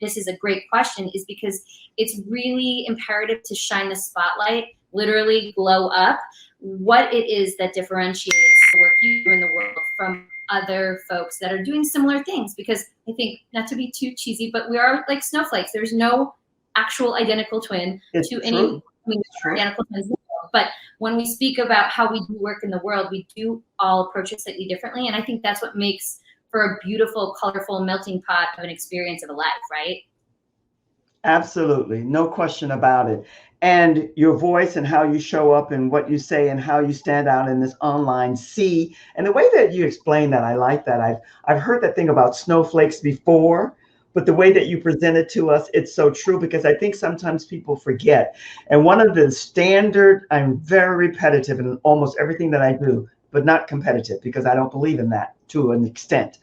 this is a great question, is because it's really imperative to shine the spotlight, literally glow up what it is that differentiates the work you do in the world from other folks that are doing similar things. Because I think, not to be too cheesy, but we are like snowflakes. There's no actual identical twin to any, I mean, identical twins. But when we speak about how we do work in the world, we do all approach it slightly differently. And I think that's what makes for a beautiful, colorful melting pot of an experience of a life, right? Absolutely. No question about it. And your voice and how you show up and what you say and how you stand out in this online sea. And the way that you explain that, I like that. I've heard that thing about snowflakes before, but the way that you present it to us, it's so true, because I think sometimes people forget. And one of the standard, I'm very repetitive in almost everything that I do, but not competitive, because I don't believe in that to an extent.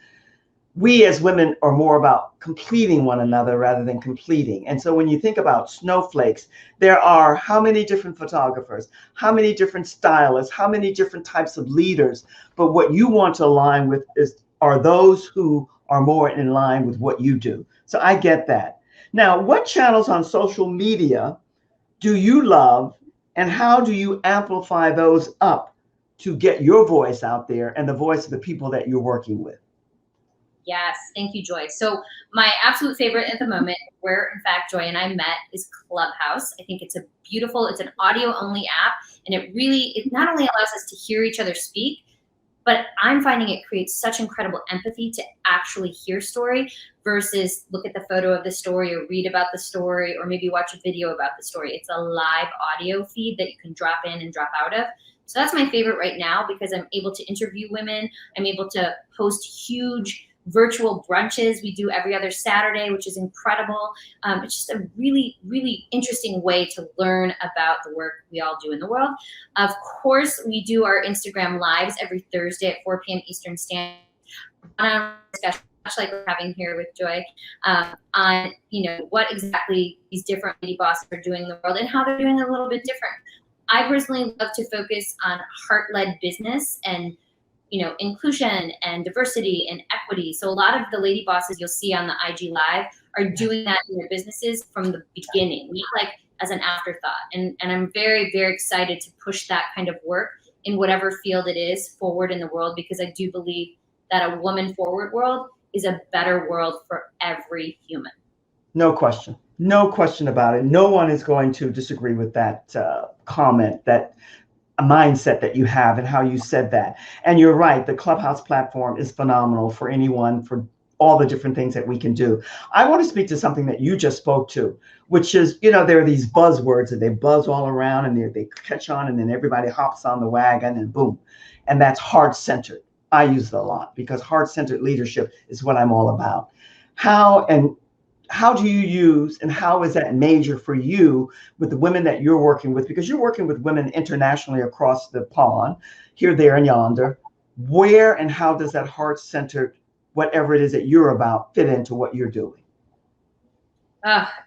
We as women are more about completing one another rather than completing. And so when you think about snowflakes, there are how many different photographers, how many different stylists, how many different types of leaders. But what you want to align with are those who are more in line with what you do. So I get that. Now, what channels on social media do you love, and how do you amplify those up to get your voice out there and the voice of the people that you're working with? Yes, thank you, Joy. So my absolute favorite at the moment, where in fact Joy and I met, is Clubhouse. I think it's it's an audio only app, and it not only allows us to hear each other speak, But I'm finding it creates such incredible empathy to actually hear story versus look at the photo of the story or read about the story or maybe watch a video about the story. It's a live audio feed that you can drop in and drop out of. So that's my favorite right now because I'm able to interview women. I'm able to host huge virtual brunches we do every other Saturday, which is incredible. It's just a really, really interesting way to learn about the work we all do in the world. Of course, we do our Instagram lives every Thursday at 4 p.m. Eastern Standard discussion, much like we're having here with Joy, on what exactly these different lady bosses are doing in the world and how they're doing it a little bit different. I personally love to focus on heart-led business and inclusion and diversity and equity. So a lot of the lady bosses you'll see on the IG Live are doing that in their businesses from the beginning, not like as an afterthought. And I'm very, very excited to push that kind of work in whatever field it is forward in the world, because I do believe that a woman forward world is a better world for every human. No question. No question about it. No one is going to disagree with that comment, that a mindset that you have and how you said that. And you're right. The Clubhouse platform is phenomenal for anyone, for all the different things that we can do. I want to speak to something that you just spoke to, which is, there are these buzzwords that they buzz all around and they catch on and then everybody hops on the wagon and boom. And that's heart-centered. I use it a lot because heart-centered leadership is what I'm all about. How do you use and how is that major for you with the women that you're working with? Because you're working with women internationally across the pond, here, there, and yonder. Where and how does that heart-centered, whatever it is that you're about, fit into what you're doing?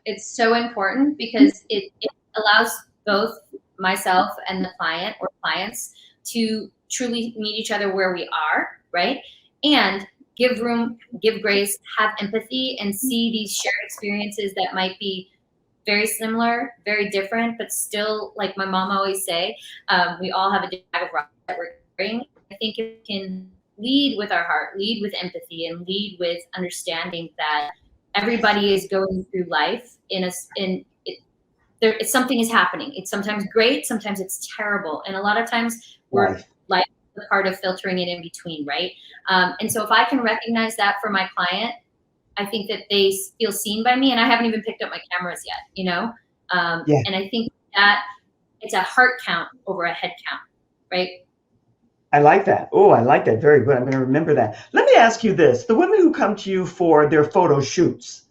It's so important because it allows both myself and the client or clients to truly meet each other where we are, right? And give room, give grace, have empathy, and see these shared experiences that might be very similar, very different, but still, like my mom always say, we all have a bag of rocks that we're carrying. I think if we can lead with our heart, lead with empathy, and lead with understanding that everybody is going through life something is happening. It's sometimes great, sometimes it's terrible, and a lot of times we're like the part of filtering it in between, right? And so if I can recognize that for my client, I think that they feel seen by me, and I haven't even picked up my cameras yet, And I think that it's a heart count over a head count, right? I like that. Oh, I like that. Very good. I'm going to remember that. Let me ask you this. The women who come to you for their photo shoots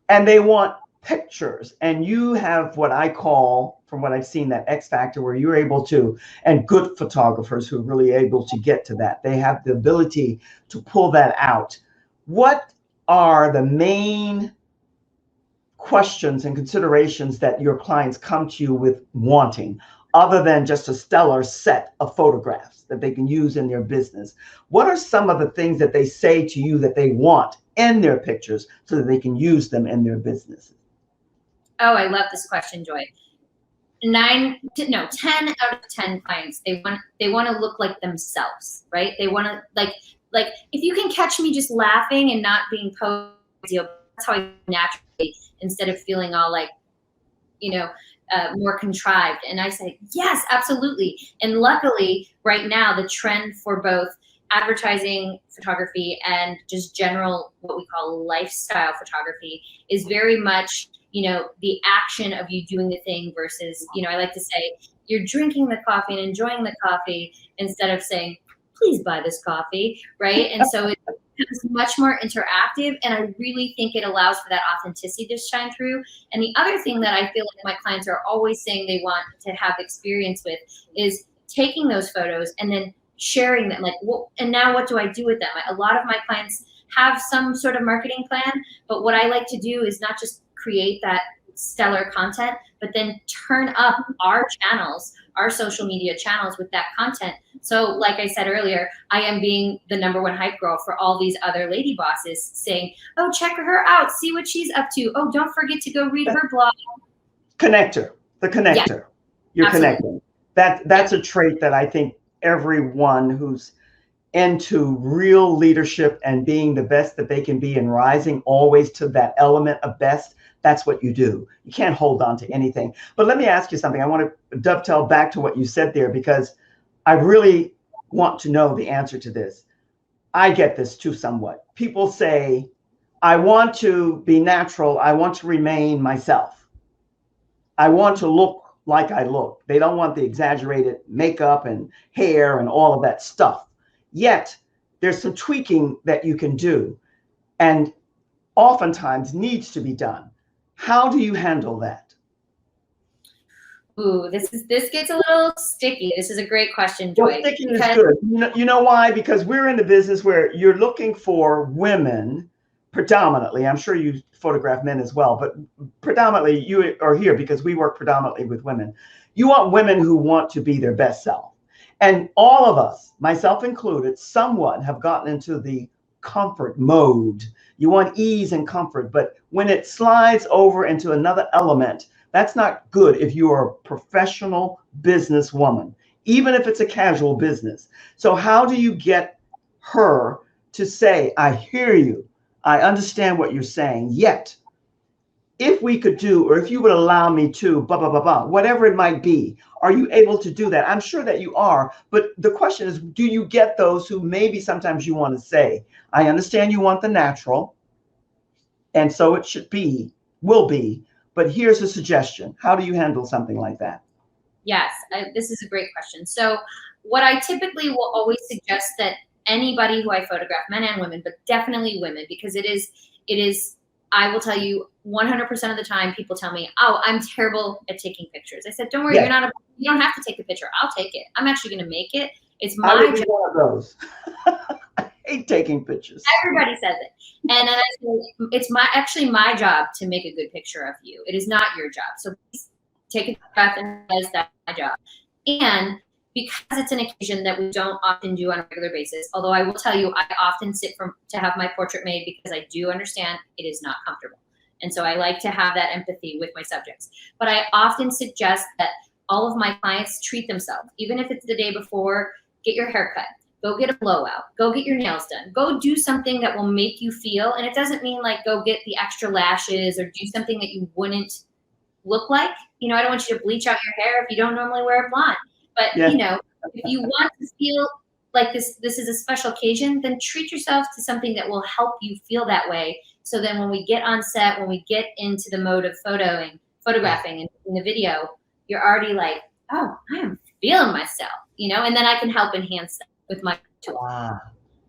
and they want pictures, and you have what I call, from what I've seen, that X factor where you're able to, and good photographers who are really able to get to that. They have the ability to pull that out. What are the main questions and considerations that your clients come to you with wanting, other than just a stellar set of photographs that they can use in their business? What are some of the things that they say to you that they want in their pictures so that they can use them in their businesses? Oh, I love this question, Joy. 10 out of 10 clients, they want to look like themselves, right? They want to like if you can catch me just laughing and not being posed, that's how I naturally, instead of feeling all like, more contrived. And I say, yes, absolutely. And luckily right now, the trend for both advertising photography and just general, what we call lifestyle photography, is very much, the action of you doing the thing versus, I like to say, you're drinking the coffee and enjoying the coffee instead of saying, please buy this coffee, right? And so it's much more interactive, and I really think it allows for that authenticity to shine through. And the other thing that I feel like my clients are always saying they want to have experience with is taking those photos and then sharing them. Like, well, and now what do I do with them? A lot of my clients have some sort of marketing plan, but what I like to do is not just create that stellar content, but then turn up our channels, our social media channels with that content. So like I said earlier, I am being the #1 hype girl for all these other lady bosses, saying, oh, check her out, see what she's up to. Oh, don't forget to go read her blog. The connector. Yeah, you're absolutely connecting. That's a trait that I think everyone who's into real leadership and being the best that they can be and rising always to that element of best, that's what you do. You can't hold on to anything. But let me ask you something. I want to dovetail back to what you said there, because I really want to know the answer to this. I get this too somewhat. People say, I want to be natural. I want to remain myself. I want to look like I look. They don't want the exaggerated makeup and hair and all of that stuff. Yet there's some tweaking that you can do and oftentimes needs to be done. How do you handle that? Ooh, this gets a little sticky. This is a great question, Joy. Well, sticking is good. You know why? Because we're in the business where you're looking for women predominantly. I'm sure you photograph men as well, but predominantly you are here because we work predominantly with women. You want women who want to be their best self. And all of us, myself included, somewhat have gotten into the comfort mode. You want ease and comfort, but when it slides over into another element, that's not good if you are a professional businesswoman, even if it's a casual business. So how do you get her to say, I hear you, I understand what you're saying, yet if we could do, or if you would allow me to, blah, blah, blah, blah, whatever it might be, are you able to do that? I'm sure that you are, but the question is, do you get those who maybe sometimes you want to say, I understand you want the natural, and so it should be, will be, but here's a suggestion. How do you handle something like that? Yes, this is a great question. So what I typically will always suggest that anybody who I photograph, men and women, but definitely women, because it is, I will tell you 100% of the time people tell me, oh, I'm terrible at taking pictures. I said, don't worry, you don't have to take a picture. I'll take it. I'm actually going to make it. It's my job. One of those. I hate taking pictures. Everybody says it. And then I say, it's actually my job to make a good picture of you. It is not your job. So please take a breath and realize that's my job. And because it's an occasion that we don't often do on a regular basis, although I will tell you, I often sit to have my portrait made because I do understand it is not comfortable. And so I like to have that empathy with my subjects. But I often suggest that all of my clients treat themselves, even if it's the day before. Get your hair cut, go get a blowout, go get your nails done, go do something that will make you feel. And it doesn't mean like go get the extra lashes or do something that you wouldn't look like. You know, I don't want you to bleach out your hair if you don't normally wear a blonde. But, you know, if you want to feel like this is a special occasion, then treat yourself to something that will help you feel that way. So then when we get on set, when we get into the mode of photographing and in the video, you're already like, oh, I am feeling myself, you know, and then I can help enhance that with my tool. Wow.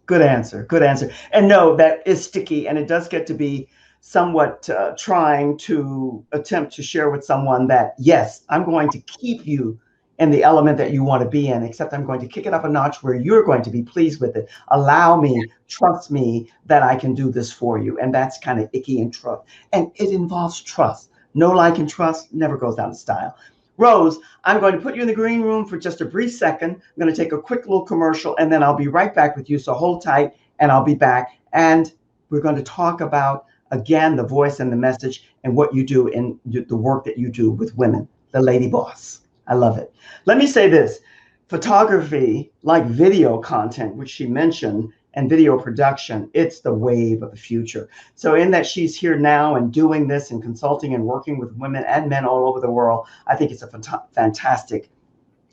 Good answer. Good answer. And no, that is sticky. And it does get to be somewhat trying to attempt to share with someone that, yes, I'm going to keep you in the element that you want to be in, except I'm going to kick it up a notch where you're going to be pleased with it. Allow me, trust me that I can do this for you. And that's kind of icky and trust. And it involves trust. No like and trust never goes down to style. Rose, I'm going to put you in the green room for just a brief second. I'm going to take a quick little commercial and then I'll be right back with you. So hold tight and I'll be back. And we're going to talk about, again, the voice and the message and what you do in the work that you do with women, the lady boss. I love it. Let me say this. Photography, like video content, which she mentioned, and video production, it's the wave of the future. So in that she's here now and doing this and consulting and working with women and men all over the world, I think it's a fantastic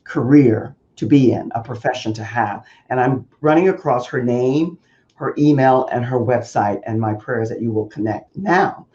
career to be in, a profession to have. And I'm running across her name, her email, and her website, and my prayers that you will connect. Now,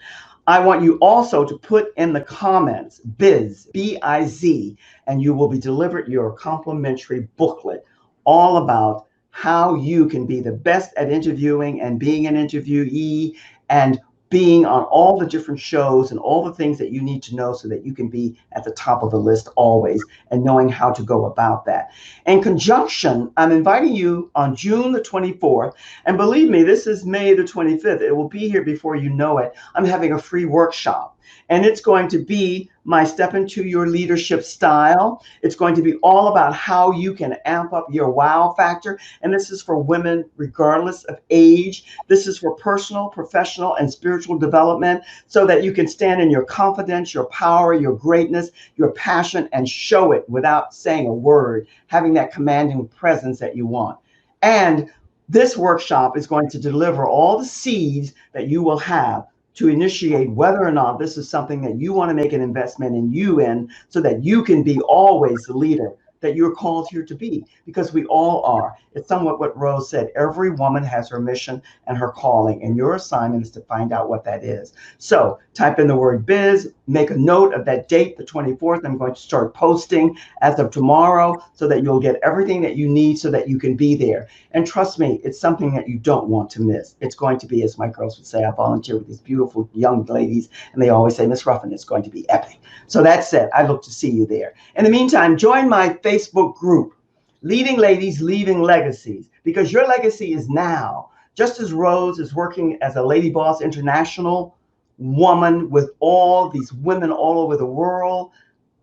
I want you also to put in the comments, BIZ, B-I-Z, and you will be delivered your complimentary booklet all about how you can be the best at interviewing and being an interviewee and being on all the different shows and all the things that you need to know so that you can be at the top of the list always and knowing how to go about that. In conjunction, I'm inviting you on June the 24th. And believe me, this is May the 25th. It will be here before you know it. I'm having a free workshop. And it's going to be my Step Into Your Leadership Style. It's going to be all about how you can amp up your wow factor. And this is for women regardless of age. This is for personal, professional, and spiritual development so that you can stand in your confidence, your power, your greatness, your passion, and show it without saying a word, having that commanding presence that you want. And this workshop is going to deliver all the seeds that you will have to initiate whether or not this is something that you want to make an investment in you in so that you can be always the leader that you're called here to be, because we all are. It's somewhat what Rose said. Every woman has her mission and her calling, and your assignment is to find out what that is. So type in the word biz, make a note of that date, the 24th. I'm going to start posting as of tomorrow so that you'll get everything that you need so that you can be there. And trust me, it's something that you don't want to miss. It's going to be, as my girls would say, I volunteer with these beautiful young ladies, and they always say, Miss Ruffin, it's going to be epic. So that said, I look to see you there. In the meantime, join my Facebook group, Leading Ladies, Leaving Legacies, because your legacy is now. Just as Rose is working as a Ladyboss International woman with all these women all over the world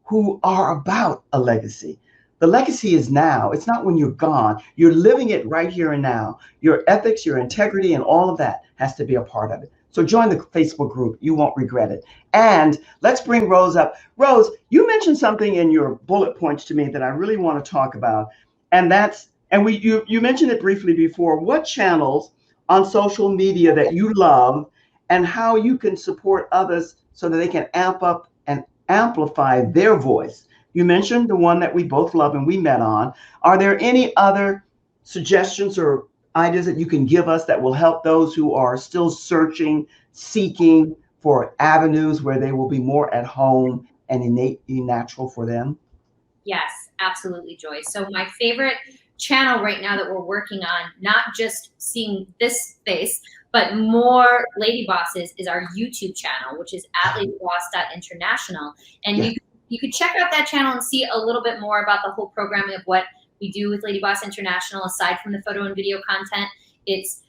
who are about a legacy. The legacy is now. It's not when you're gone. You're living it right here and now. Your ethics, your integrity, and all of that has to be a part of it. So join the Facebook group. You won't regret it. And let's bring Rose up. Rose, you mentioned something in your bullet points to me that I really want to talk about. And that's, and you mentioned it briefly before, what channels on social media that you love and how you can support others so that they can amp up and amplify their voice. You mentioned the one that we both love and we met on. Are there any other suggestions or ideas that you can give us that will help those who are still searching, seeking for avenues where they will be more at home and innately natural for them? Yes, absolutely, Joy. So my favorite channel right now that we're working on, not just seeing this face, but more Lady Bosses, is our YouTube channel, which is at ladyboss.international. And you could check out that channel and see a little bit more about the whole programming of what we do with Lady Boss International. Aside from the photo and video content, it's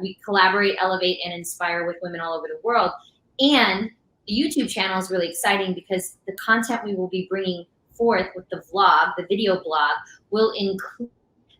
we collaborate, elevate, and inspire with women all over the world. And the YouTube channel is really exciting because the content we will be bringing forth with the vlog, the video blog, will include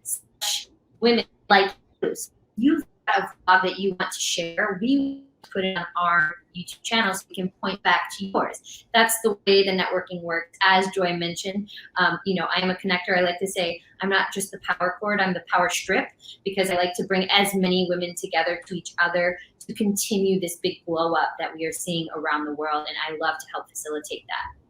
such women like you. So you've got a vlog that you want to share, we put it on our YouTube channel so we can point back to yours. That's the way the networking works. As Joy mentioned, I am a connector. I like to say I'm not just the power cord, I'm the power strip, because I like to bring as many women together to each other to continue this big blow up that we are seeing around the world. And I love to help facilitate that.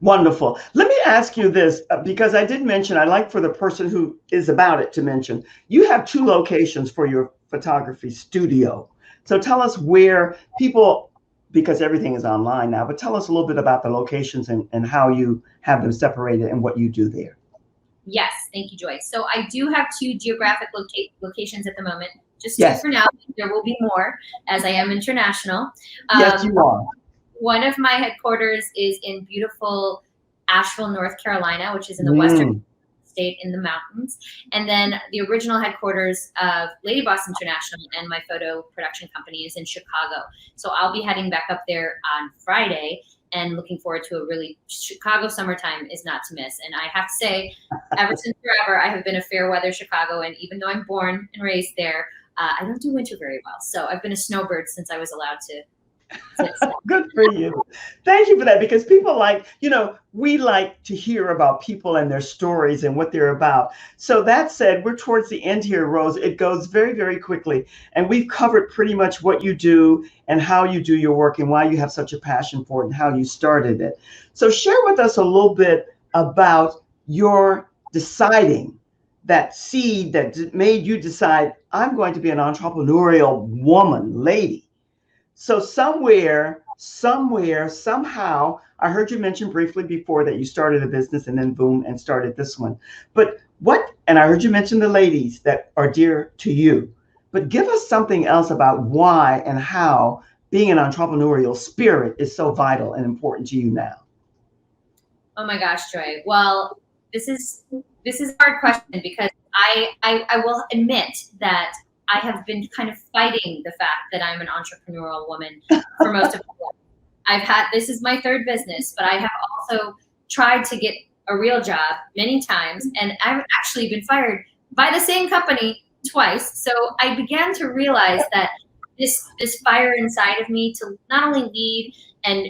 Wonderful. Let me ask you this, because I did mention, I like for the person who is about it to mention, you have 2 locations for your photography studio. So tell us where people, because everything is online now, but tell us a little bit about the locations and how you have them separated and what you do there. Yes, thank you, Joy. So I do have 2 geographic locations at the moment. Just 2 Yes. for now. There will be more as I am international. Yes, you are. One of my headquarters is in beautiful Asheville, North Carolina, which is in the western state in the mountains. And then the original headquarters of Ladyboss International and my photo production company is in Chicago. So I'll be heading back up there on Friday and looking forward to a really Chicago summertime is not to miss. And I have to say, ever since forever, I have been a fair weather Chicago. And even though I'm born and raised there, I don't do winter very well. So I've been a snowbird since I was allowed to. Good for you. Thank you for that, because people like, we like to hear about people and their stories and what they're about. So that said, we're towards the end here, Rose. It goes very, very quickly. And we've covered pretty much what you do and how you do your work and why you have such a passion for it and how you started it. So share with us a little bit about your deciding, that seed that made you decide, I'm going to be an entrepreneurial woman, lady. So somewhere, somehow, I heard you mention briefly before that you started a business and then boom, and started this one. But and I heard you mention the ladies that are dear to you, but give us something else about why and how being an entrepreneurial spirit is so vital and important to you now. Oh my gosh, Joy. Well, this is a hard question, because I will admit that I have been kind of fighting the fact that I'm an entrepreneurial woman for most of my life. This is my 3rd business, but I have also tried to get a real job many times, and I've actually been fired by the same company twice. So I began to realize that this fire inside of me to not only lead, and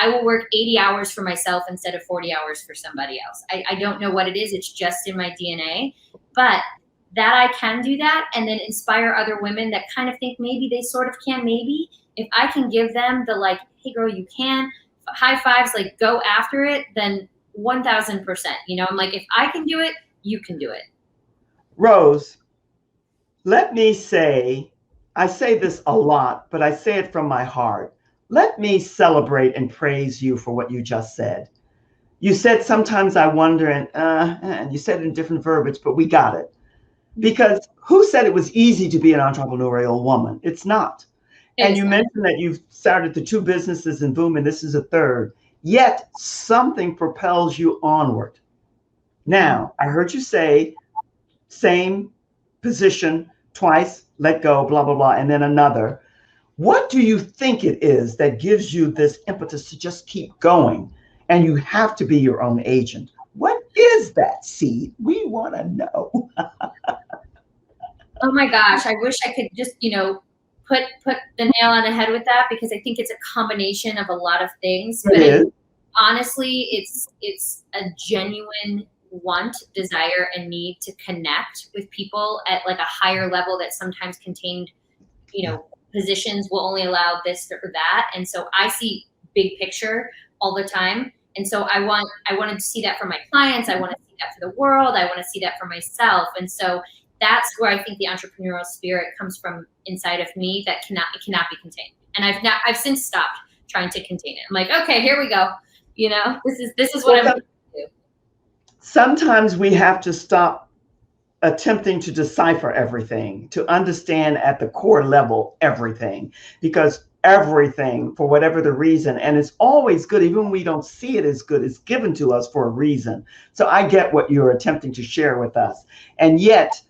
I will work 80 hours for myself instead of 40 hours for somebody else. I don't know what it is. It's just in my DNA, but that I can do that and then inspire other women that kind of think maybe they sort of can, maybe. If I can give them the hey girl, you can, high fives, go after it, then 1000%. You know, I'm like, if I can do it, you can do it. Rose, let me say, I say this a lot, but I say it from my heart. Let me celebrate and praise you for what you just said. You said sometimes I wonder, and you said it in different verbiage, but we got it. Because who said it was easy to be an entrepreneurial woman? It's not. And you mentioned that you've started the 2 businesses and boom, and this is a 3rd. Yet something propels you onward. Now, I heard you say same position twice, let go, blah, blah, blah, and then another. What do you think it is that gives you this impetus to just keep going? And you have to be your own agent. What is that seed? We want to know. Oh my gosh, I wish I could just, you know, put the nail on the head with that, because I think it's a combination of a lot of things. But honestly, it's a genuine want, desire, and need to connect with people at like a higher level that sometimes contained, you know, positions will only allow this or that. And so I see big picture all the time. And so I wanted to see that for my clients. I want to see that for the world. I want to see that for myself. And so that's where I think the entrepreneurial spirit comes from inside of me, that it cannot be contained. And I've since stopped trying to contain it. I'm like, okay, here we go. You know, this is what I'm going to do. Sometimes we have to stop attempting to decipher everything, to understand at the core level everything, because everything, for whatever the reason, and it's always good, even when we don't see it as good, it's given to us for a reason. So I get what you're attempting to share with us. And yet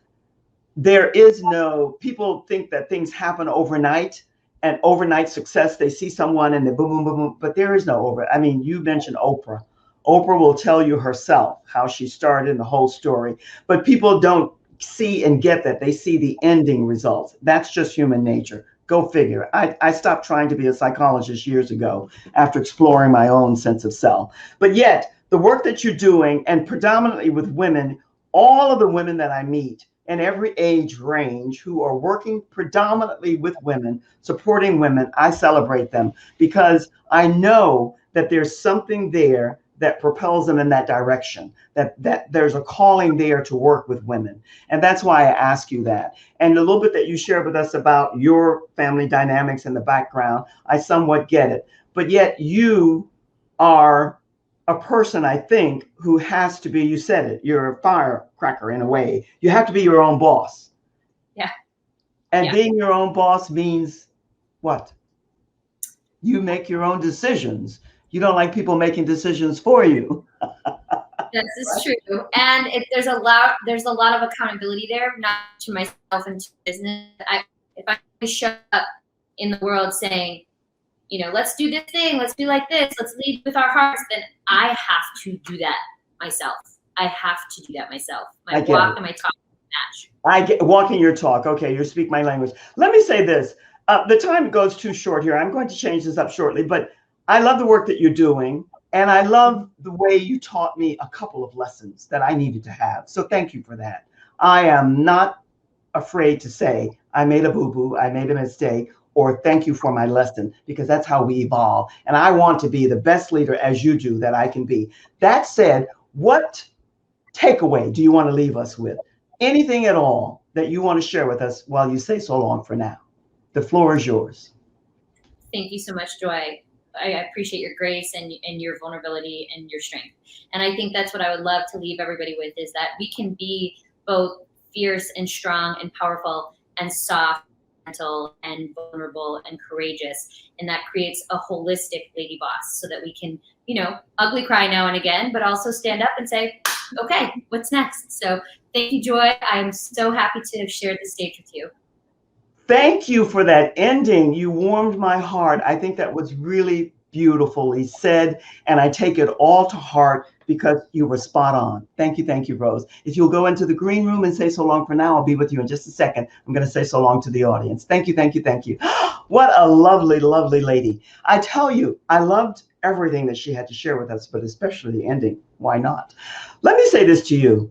there is no, people think that things happen overnight, and overnight success, they see someone and they boom, boom, boom, boom, but there is no over. I mean, you mentioned Oprah. Oprah will tell you herself how she started and the whole story, but people don't see and get that. They see the ending results. That's just human nature. Go figure. I stopped trying to be a psychologist years ago after exploring my own sense of self. But yet, the work that you're doing, and predominantly with women, all of the women that I meet in every age range who are working predominantly with women, supporting women, I celebrate them, because I know that there's something there that propels them in that direction, that there's a calling there to work with women. And that's why I ask you that. And a little bit that you shared with us about your family dynamics in the background, I somewhat get it. But yet you are a person, I think, who has to be, you said it, you're a firecracker in a way. You have to be your own boss. Yeah. And being your own boss means what? You make your own decisions. You don't like people making decisions for you. This is true. And there's a lot of accountability there, not to myself and to business. If I show up in the world saying, you know, let's do this thing, let's be like this, let's lead with our hearts, then I have to do that myself. I have to do that myself. My walk and my talk match. I get walking your talk. Okay, you speak my language. Let me say this. The time goes too short here. I'm going to change this up shortly, but I love the work that you're doing. And I love the way you taught me a couple of lessons that I needed to have. So thank you for that. I am not afraid to say I made a boo-boo, I made a mistake, or thank you for my lesson, because that's how we evolve. And I want to be the best leader, as you do, that I can be. That said, what takeaway do you want to leave us with? Anything at all that you want to share with us while you say so long for now? The floor is yours. Thank you so much, Joy. I appreciate your grace and your vulnerability and your strength. And I think that's what I would love to leave everybody with, is that we can be both fierce and strong and powerful and soft, gentle and vulnerable and courageous. And that creates a holistic lady boss, so that we can, you know, ugly cry now and again, but also stand up and say, okay, what's next? So thank you, Joy. I'm so happy to have shared the stage with you. Thank you for that ending. You warmed my heart. I think that was really beautifully said, and I take it all to heart because you were spot on. Thank you, Rose. If you'll go into the green room and say so long for now, I'll be with you in just a second. I'm going to say so long to the audience. Thank you. What a lovely, lovely lady. I tell you, I loved everything that she had to share with us, but especially the ending. Why not? Let me say this to you.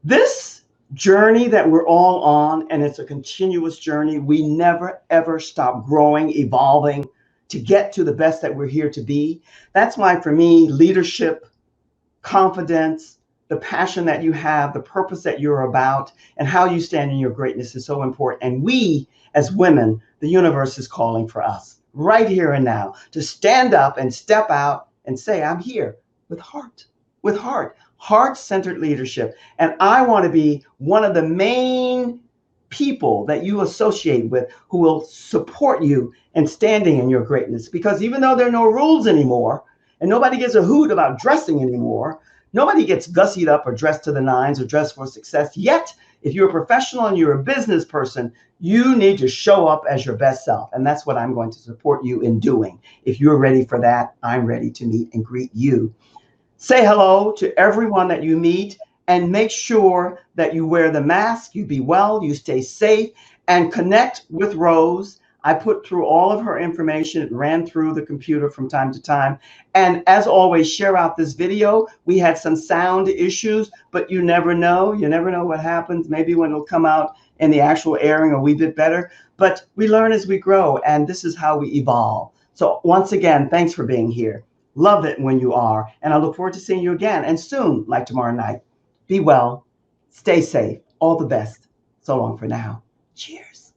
This journey that we're all on, and it's a continuous journey. We never, ever stop growing, evolving to get to the best that we're here to be. That's why, for me, leadership, confidence, the passion that you have, the purpose that you're about, and how you stand in your greatness is so important. And we, as women, the universe is calling for us right here and now to stand up and step out and say, I'm here with heart-centered leadership. And I want to be one of the main people that you associate with who will support you in standing in your greatness. Because even though there are no rules anymore, and nobody gives a hoot about dressing anymore, nobody gets gussied up or dressed to the nines or dressed for success. Yet, if you're a professional and you're a business person, you need to show up as your best self. And that's what I'm going to support you in doing. If you're ready for that, I'm ready to meet and greet you. Say hello to everyone that you meet and make sure that you wear the mask, you be well, you stay safe, and connect with Rose. I put through all of her information. It ran through the computer from time to time. And as always, share out this video. We had some sound issues, but you never know. You never know what happens. Maybe when it'll come out in the actual airing a wee bit better. But we learn as we grow, and this is how we evolve. So once again, thanks for being here. Love it when you are. And I look forward to seeing you again. And soon, like tomorrow night. Be well. Stay safe. All the best. So long for now. Cheers.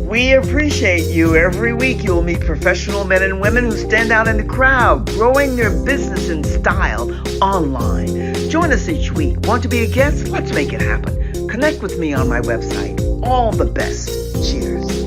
We appreciate you. Every week you will meet professional men and women who stand out in the crowd, growing their business in style online. Join us each week. Want to be a guest? Let's make it happen. Connect with me on my website. All the best. Cheers.